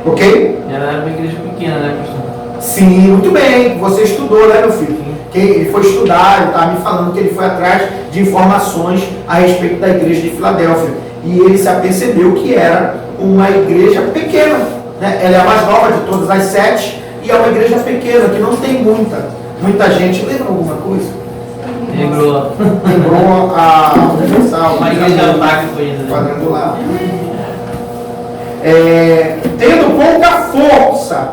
Ok? Ela era uma igreja pequena, né, pastor? Sim, muito bem. Você estudou, né, meu filho? Ele foi estudar, ele estava me falando que ele foi atrás de informações a respeito da igreja de Filadélfia. E ele se apercebeu que era uma igreja pequena, né? Ela é a mais nova de todas as 7 e é uma igreja pequena, que não tem muita gente. Lembra alguma coisa? Lembrou a Universal. Uma igreja quadrangular. Tendo pouca força,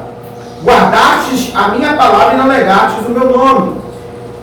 guardastes a minha palavra e não negastes o meu nome.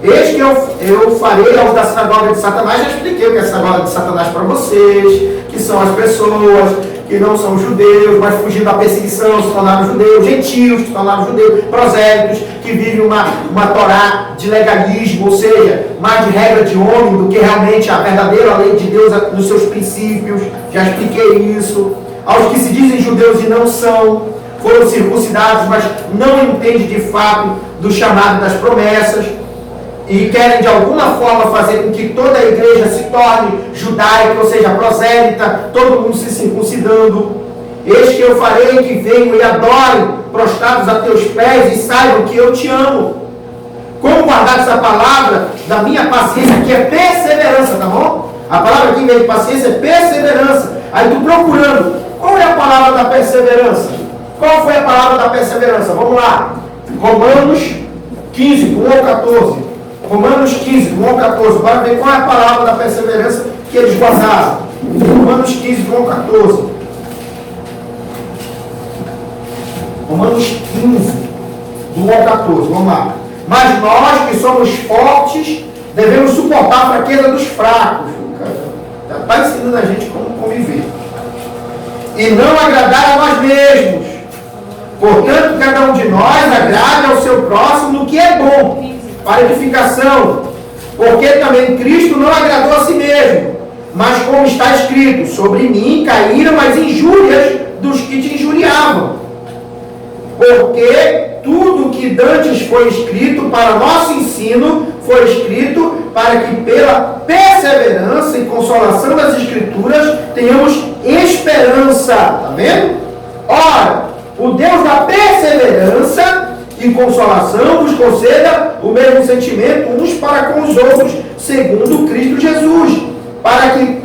Eis que eu farei aos da sinagoga de Satanás. Já expliquei o que é a sinagoga de Satanás para vocês, que são as pessoas que não são judeus, mas fugindo da perseguição, se tornaram judeus, gentios, se tornaram judeus, prosélitos, que vivem uma Torá de legalismo, ou seja, mais de regra de homem do que realmente a verdadeira lei de Deus nos seus princípios. Já expliquei isso. Aos que se dizem judeus e não são, foram circuncidados, mas não entendem de fato do chamado das promessas, e querem de alguma forma fazer com que toda a igreja se torne judaica, ou seja, prosélita, todo mundo se circuncidando. Eis que eu farei que venham e adorem, prostrados a teus pés, e saibam que eu te amo. Como guardar essa palavra da minha paciência, que é perseverança, tá bom? A palavra aqui em vez de paciência é perseverança. Aí tu procurando, qual é a palavra da perseverança? Qual foi a palavra da perseverança? Vamos lá. Romanos 15, do 1 ao 14. Romanos 15, do 1 ao 14. Bora ver qual é a palavra da perseverança que eles guardaram. Romanos 15, do 1 ao 14. Romanos 15, do 1 ao 14. Vamos lá. Mas nós que somos fortes, devemos suportar a fraqueza dos fracos. Já está ensinando a gente como conviver. E não agradar a nós mesmos. Portanto, cada um de nós agrade ao seu próximo no que é bom, para edificação, porque também Cristo não agradou a si mesmo, mas como está escrito, sobre mim caíram as injúrias dos que te injuriavam, porque tudo que dantes foi escrito para nosso ensino, foi escrito para que pela perseverança e consolação das Escrituras tenhamos esperança. Está vendo? Ora, o Deus da perseverança e consolação vos conceda o mesmo sentimento uns para com os outros, segundo Cristo Jesus, para que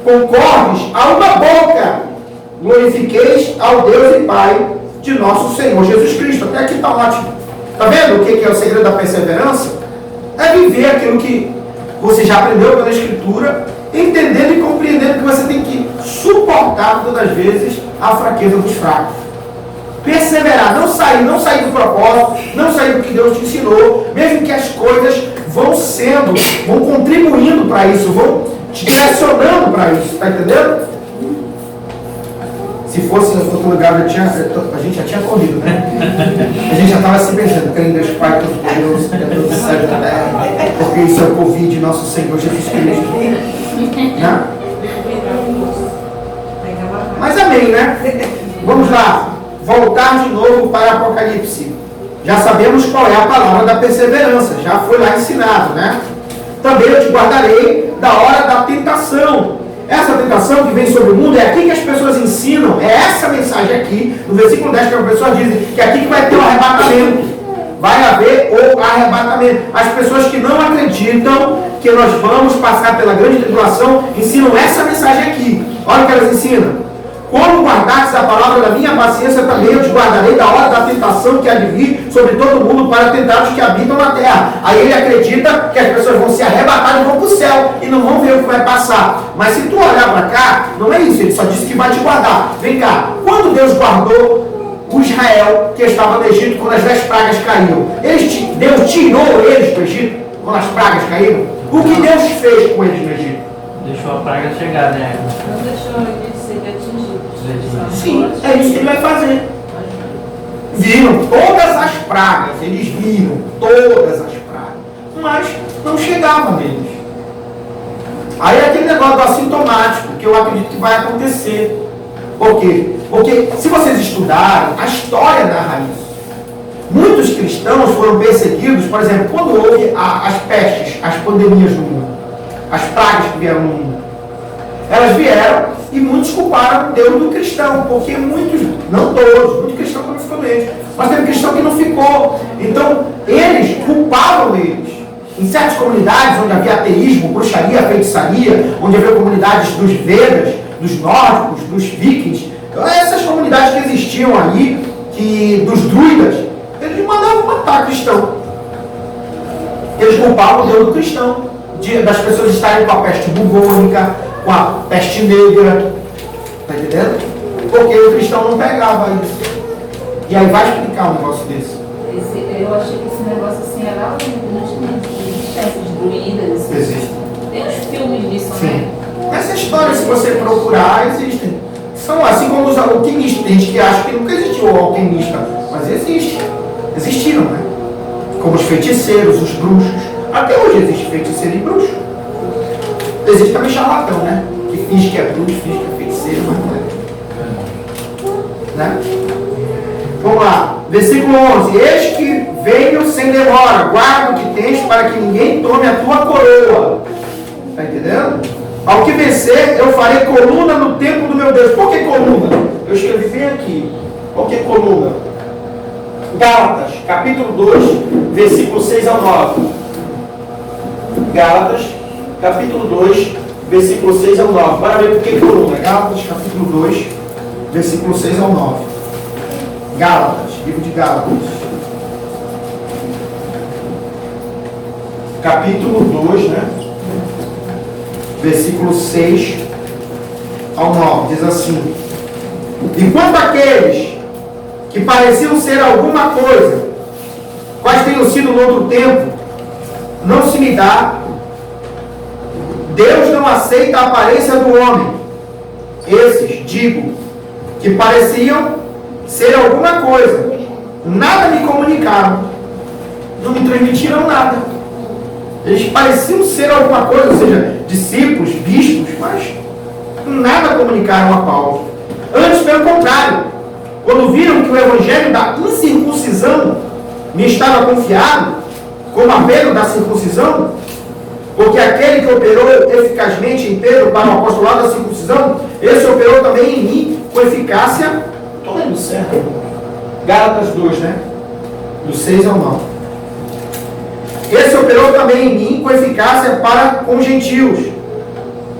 concordes a uma boca, glorifiqueis ao Deus e Pai de nosso Senhor Jesus Cristo. Até aqui está ótimo. Está vendo o que é o segredo da perseverança? É viver aquilo que você já aprendeu pela Escritura, entendendo e compreendendo que você tem que suportar todas as vezes a fraqueza dos fracos. Perseverar, não sair do propósito, não sair do que Deus te ensinou, mesmo que as coisas vão contribuindo para isso, vão te direcionando para isso, está entendendo? Se fosse em outro lugar, a gente já tinha corrido, né? A gente já estava se pensando, crendo em Deus Pai, todos Deus, Deus do céu e da terra, porque isso é o Covid, nosso Senhor Jesus Cristo. Né? Mas amém, né? Vamos lá. Voltar de novo para Apocalipse. Já sabemos qual é a palavra da perseverança. Já foi lá ensinado, né? Também eu te guardarei da hora da tentação. essa tentação que vem sobre o mundo, é aqui que as pessoas ensinam, é essa mensagem aqui, no versículo 10, que as pessoas dizem que é aqui que vai ter o arrebatamento. Vai haver o arrebatamento. As pessoas que não acreditam que nós vamos passar pela grande tribulação, ensinam essa mensagem aqui. Olha o que elas ensinam. Como guardastes a palavra da minha paciência, também eu te guardarei da hora da tentação que há de vir sobre todo mundo para tentar os que habitam na terra. Aí ele acredita que as pessoas vão se arrebatar e vão para o céu e não vão ver o que vai passar. Mas se tu olhar para cá, não é isso, ele só disse que vai te guardar. Vem cá, quando Deus guardou o Israel que estava no Egito quando as 10 pragas caíram, Deus tirou eles do Egito quando as pragas caíram? O que Deus fez com eles no Egito? Deixou a praga chegar, né? Não deixou ele ser atingido. Sim, é isso que ele vai fazer. Viram todas as pragas, eles viram todas as pragas, mas não chegava neles. Aí é aquele negócio do assintomático, que eu acredito que vai acontecer. Por quê? Porque se vocês estudarem, a história narra isso. Muitos cristãos foram perseguidos, por exemplo, quando houve as pestes, as pandemias no mundo, as pragas que vieram no mundo. Elas vieram e muitos culparam Deus do cristão, porque muitos, não todos, muitos cristãos também ficou doente, mas teve cristão que não ficou. Então, eles culpavam eles. Em certas comunidades onde havia ateísmo, bruxaria, feitiçaria, onde havia comunidades dos Vedas, dos nórdicos, dos vikings, essas comunidades que existiam ali, dos druidas, eles mandavam matar cristão. Eles culpavam Deus do cristão, das pessoas estarem com a peste bubônica, com a peste negra, tá entendendo? Porque o cristão não pegava isso. E aí vai explicar um negócio desse. Eu achei que esse negócio assim era algo existem essas druidas. Existe. Tem uns filmes disso, Sim. né? Essa história, se você procurar, existem. São assim como os alquimistas. Tem gente que acha que nunca existiu o alquimista, mas existe. Existiram, né? Como os feiticeiros, os bruxos. Até hoje existe feiticeiro e bruxo. Existe também charlatão, né? Que finge que é bruxo, finge que é feiticeiro, mas não é. Né? Vamos lá. Versículo 11. Eis que venho sem demora. Guarda o que tens para que ninguém tome a tua coroa. Está entendendo? Ao que vencer, eu farei coluna no templo do meu Deus. Por que coluna? Eu escrevi bem aqui. Por que coluna? Gálatas, capítulo 2, versículo 6 ao 9. Gálatas, capítulo 2, versículo 6 ao 9. Bora ver por que coluna. Gálatas, capítulo 2, versículo 6 ao 9. Gálatas, livro de Gálatas. Capítulo 2, né? Versículo 6 ao 9. Diz assim: enquanto aqueles que pareciam ser alguma coisa, quais tenham sido no outro tempo, não se me dá, Deus não aceita a aparência do homem. Esses, digo, que pareciam ser alguma coisa, nada me comunicaram, não me transmitiram nada. Eles pareciam ser alguma coisa, ou seja, discípulos, bispos, mas nada comunicaram a Paulo. Antes, pelo contrário, quando viram que o evangelho da incircuncisão me estava confiado, como a Pedro da circuncisão, porque aquele que operou eficazmente em Pedro para o apostolado da circuncisão, esse operou também em mim com eficácia. Estou lendo certo? Gálatas 2, né? Do 6 ao 9. Esse operou também em mim com eficácia para com os gentios.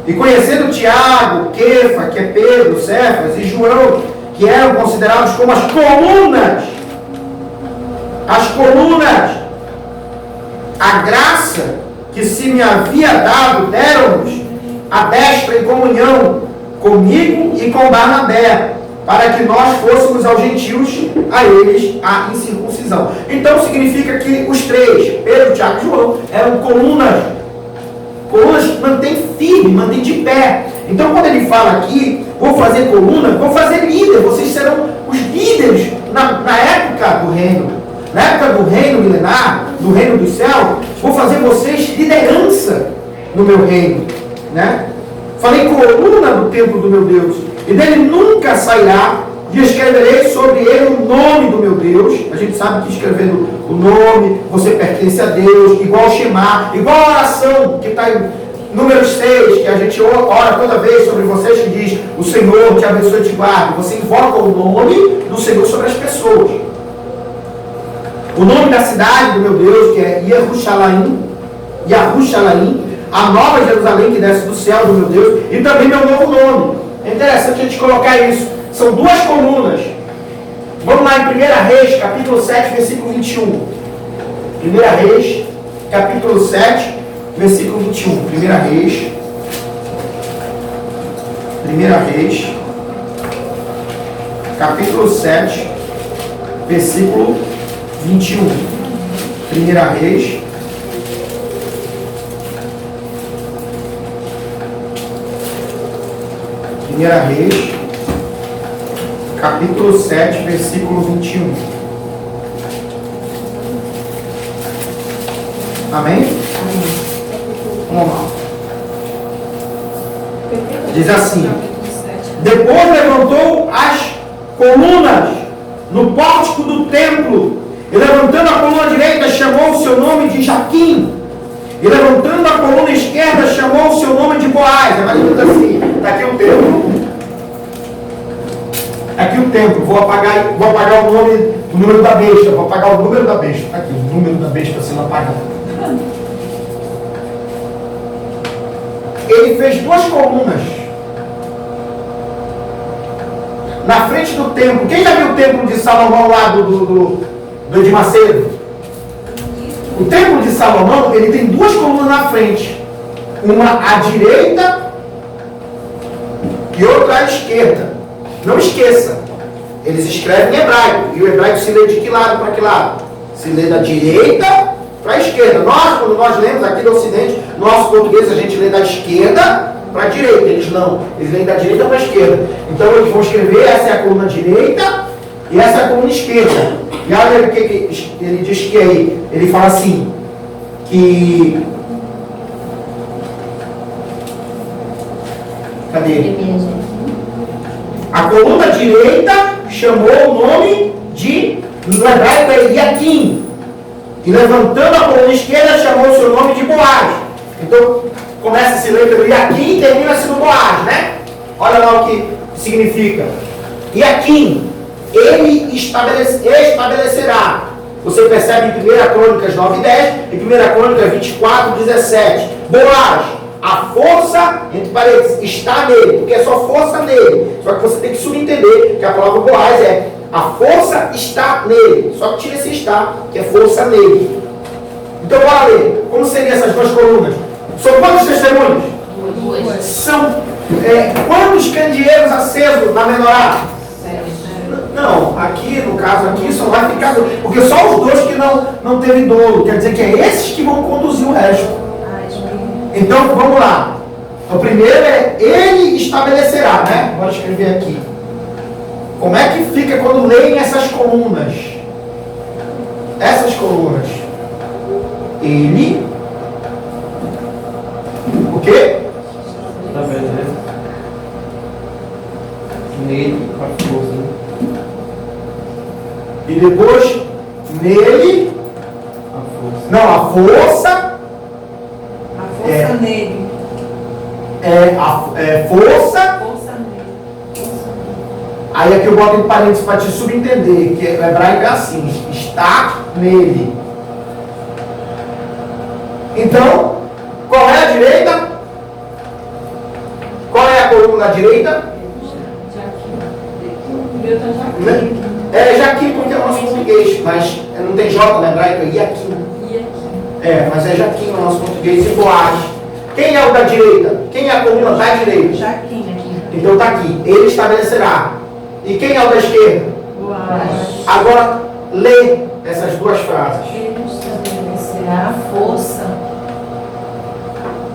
E conhecendo Tiago, Quefa, que é Pedro, Cefas e João, que eram considerados como as colunas, a graça que se me havia dado, deram-nos a destra em comunhão comigo e com Barnabé, para que nós fôssemos aos gentios, a eles a incircuncisão. Então significa que os três, Pedro, Tiago e João, eram colunas mantém firme, mantém de pé. Então quando ele fala aqui, vou fazer coluna, vou fazer líder, vocês serão os líderes na época do reino. Na época do reino milenar, do reino do céu, vou fazer vocês liderança no meu reino, né? Falei coluna do templo do meu Deus, e dele nunca sairá, e escreverei sobre ele o nome do meu Deus. A gente sabe que escrevendo o nome, você pertence a Deus, igual Shema, igual a oração que está Número 6, que a gente ora toda vez sobre vocês, que diz: o Senhor te abençoe e te guarde. Você invoca o nome do Senhor sobre as pessoas. O nome da cidade do meu Deus, que é Yahushalaim, a nova Jerusalém que desce do céu do meu Deus, e também meu novo nome. É interessante a gente colocar isso. São duas colunas. Vamos lá em 1 Reis, capítulo 7, versículo 21. 1 Reis, capítulo 7, versículo 21. 1 Reis, capítulo 7, versículo 21. 1 Reis, capítulo 7, versículo 21. Amém? Vamos lá. Diz assim: depois levantou as colunas no pórtico do templo, e levantando a coluna direita, chamou o seu nome de Jaquim, e levantando a coluna esquerda, chamou o seu nome de Boaz. É mais ou menos assim. Está aqui o templo. Aqui o templo. Vou apagar o número da besta. Vou apagar o número da besta. Está aqui, o número da besta sendo apagado. Ele fez duas colunas na frente do templo. Quem já viu o templo de Salomão lá do Edir Macedo? O templo de Salomão, ele tem duas colunas na frente. Uma à direita e outra à esquerda. Não esqueça, eles escrevem em hebraico. E o hebraico se lê de que lado para que lado? Se lê da direita para a esquerda. Nós, quando nós lemos aqui do Ocidente, nosso português, a gente lê da esquerda para a direita. Eles não, eles leem da direita para a esquerda. Então eles vão escrever: essa é a coluna direita e essa é a coluna esquerda. E olha o que ele diz que aí. Ele fala assim, que... Cadê? A coluna direita chamou o nome de, no hebraico é Yaquim. E levantando a coluna esquerda, chamou o seu nome de Boaz. Então, começa-se letra Yaquim e termina-se no Boaz, né? Olha lá o que significa. Yaquim, ele estabelecerá. Você percebe em 1 Crônicas 9:10 e 1 Crônicas 24:17. Boaz, a força, entre parênteses, está nele, porque é só força nele. Só que você tem que subentender que a palavra Boaz é: a força está nele. Só que tira esse está, que é força nele. Então, bora ler. Como seriam essas duas colunas? São quantos testemunhos? Duas. São quantos candeeiros acesos na menorá? Não, aqui, no caso aqui, só vai ficar... Porque só os dois que não teve dolo. Quer dizer que é esses que vão conduzir o resto. Então, vamos lá. O primeiro é: ele estabelecerá, né? Vou escrever aqui. Como é que fica quando leem essas colunas? Essas colunas. Ele... O quê? Estabelece. Nele, com a força. E depois, nele... A força. Não, a força... A força nele. Força... Força nele. Aí aqui eu boto em parênteses para te subentender, que o hebraico é assim: está nele. Então, qual é a direita? Qual é a coluna da direita? É Jaquim, porque é o nosso português, mas não tem J no hebraico, é Iaquim. Mas é Jaquim no nosso português, e Boaz. Quem é o da direita? Quem é a coluna da direita? Jaquim. Então está aqui: ele estabelecerá. E quem é o da esquerda? Boaz. Agora, lê essas duas frases. Ele estabelecerá a força.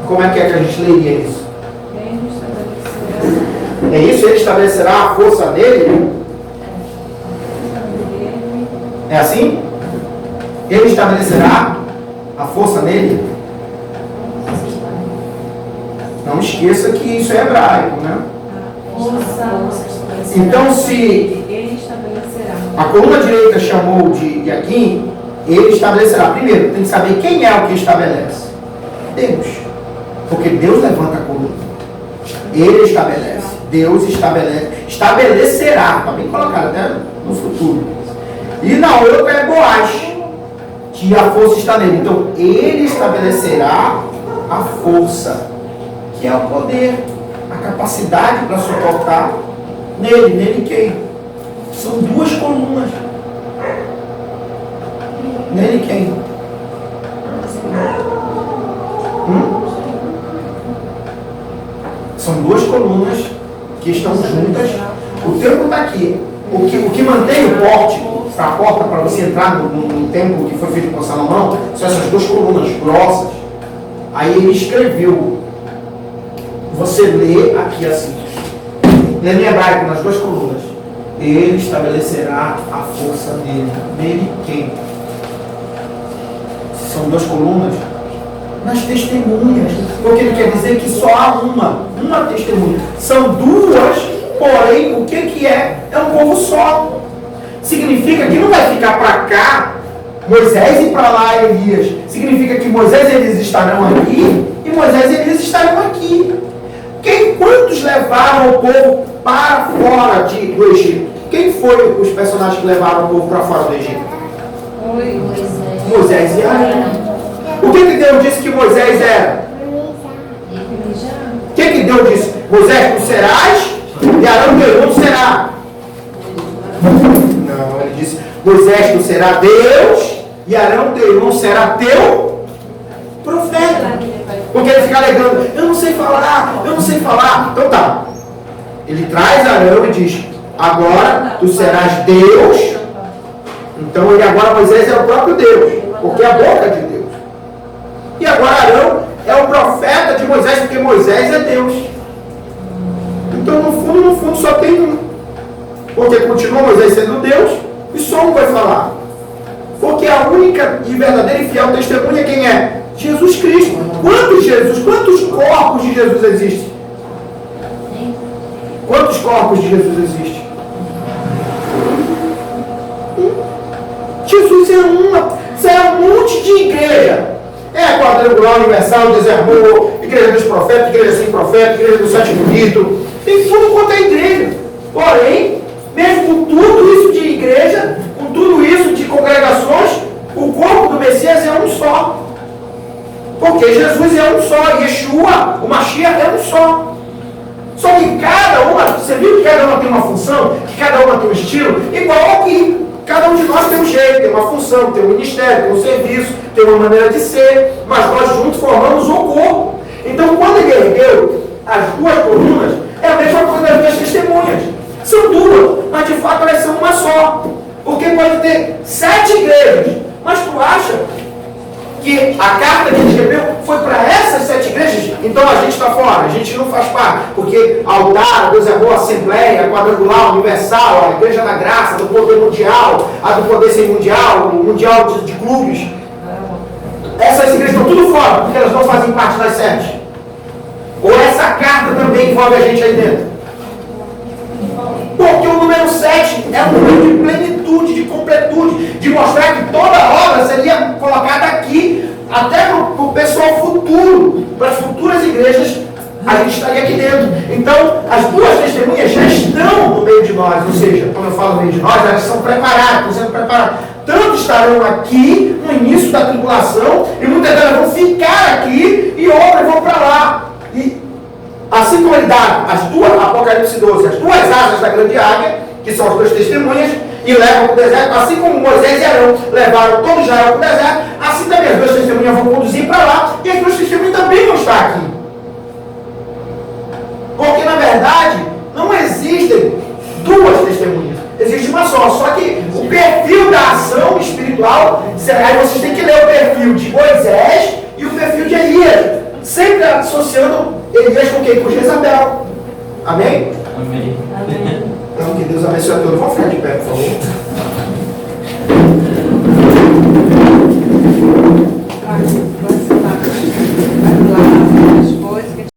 Como é que a gente leria isso? Ele estabelecerá É isso? Ele estabelecerá a força nele? É assim? Ele estabelecerá a força nele? Não esqueça que isso é hebraico, né? Então, se ele estabelecerá. a coluna direita chamou de Iaquim, ele estabelecerá. Primeiro, tem que saber quem é o que estabelece. Deus. Porque Deus levanta a coluna. Ele estabelece. Deus estabelece. Estabelecerá. Está bem colocado até no futuro. E na outra é Boaz, que a força está nele. Então, ele estabelecerá a força, que é o poder, a capacidade para suportar nele. Nele quem? São duas colunas. Nele quem? São duas colunas que estão juntas. O templo está aqui. O que mantém o pórtico, a porta para você entrar no templo que foi feito por Salomão, são essas duas colunas grossas. Aí ele escreveu. Você lê aqui assim. Lê em hebraico, nas duas colunas. Ele estabelecerá a força dele. Nele quem? São duas colunas. Nas testemunhas. Porque ele quer dizer que só há uma testemunha. São duas, porém, o que é? É um povo só. Significa que não vai ficar para cá Moisés e para lá Elias. Significa que Moisés e Elias estarão aqui e Moisés e Elias estarão aqui. Quantos levaram o povo para fora do Egito? Quem foi os personagens que levaram o povo para fora do Egito? Moisés e Arão. O que Deus disse que Moisés era? O que Deus disse? Moisés, tu serás, e Arão, teu irmão, será. Não, ele disse, Moisés, tu será Deus, e Arão, teu irmão, será teu profeta. Porque ele fica alegando, eu não sei falar. Então tá. Ele traz Arão e diz, agora tu serás Deus. Então ele agora, Moisés é o próprio Deus, porque é a boca de Deus. E agora Arão é o profeta de Moisés, porque Moisés é Deus. Então no fundo só tem um. Porque continua Moisés sendo Deus e só um vai falar. Porque a única e verdadeira e fiel testemunha quem é? Jesus Cristo. Quantos corpos de Jesus existem? Quantos corpos de Jesus existem? Jesus é uma. Isso é um monte de igreja. É quadrangular, universal, desermou, igreja dos profetas, igreja sem profeta, igreja do sétimo rito. Tem tudo quanto é igreja. Porém, mesmo com tudo isso de igreja, com tudo isso de congregações, o corpo do Messias é um só. Porque Jesus é um só, Yeshua, o Mashiach é um só. Só que cada uma, você viu que cada uma tem uma função, que cada uma tem um estilo, igual aqui. Cada um de nós tem um jeito, tem uma função, tem um ministério, tem um serviço, tem uma maneira de ser, mas nós juntos formamos o corpo. Então, quando ele ergueu as duas colunas, é a mesma coisa das duas testemunhas. São duas, mas de fato elas são uma só. Porque pode ter 7 igrejas, mas tu acha que a carta que ele escreveu foi para essas 7 igrejas? Então a gente está fora, a gente não faz parte, porque altar, Deus é boa, assembleia, quadrangular, universal, a igreja da graça, do poder mundial, a do poder sem mundial, o mundial de clubes, essas igrejas estão tudo fora, porque elas não fazem parte das 7. Ou essa carta também envolve a gente aí dentro? Porque o número 7 é um número de plenitude, de completude, de mostrar que toda a obra seria colocada aqui, até para o pessoal futuro, para as futuras igrejas, a gente estaria aqui dentro. Então, as duas testemunhas já estão no meio de nós, ou seja, quando eu falo no meio de nós, elas são preparadas, estão sendo preparadas. Tanto estarão aqui no início da tribulação, e muitas delas vão ficar aqui, e outras vão para lá. E assim como ele dá as duas, Apocalipse 12, as duas asas da grande águia, que são as duas testemunhas, e levam para o deserto, assim como Moisés e Arão levaram todo Israel para o deserto, assim também as duas testemunhas vão conduzir para lá, e as duas testemunhas também vão estar aqui. Porque na verdade, não existem duas testemunhas, existe uma só que o perfil da ação espiritual, aí vocês têm que ler o perfil de Moisés e o perfil de Elias, sempre associando Elias com quem? Com Jezabel. Amém? Amém. Amém. Então, que Deus abençoe a todos. Vamos ficar de pé, por favor.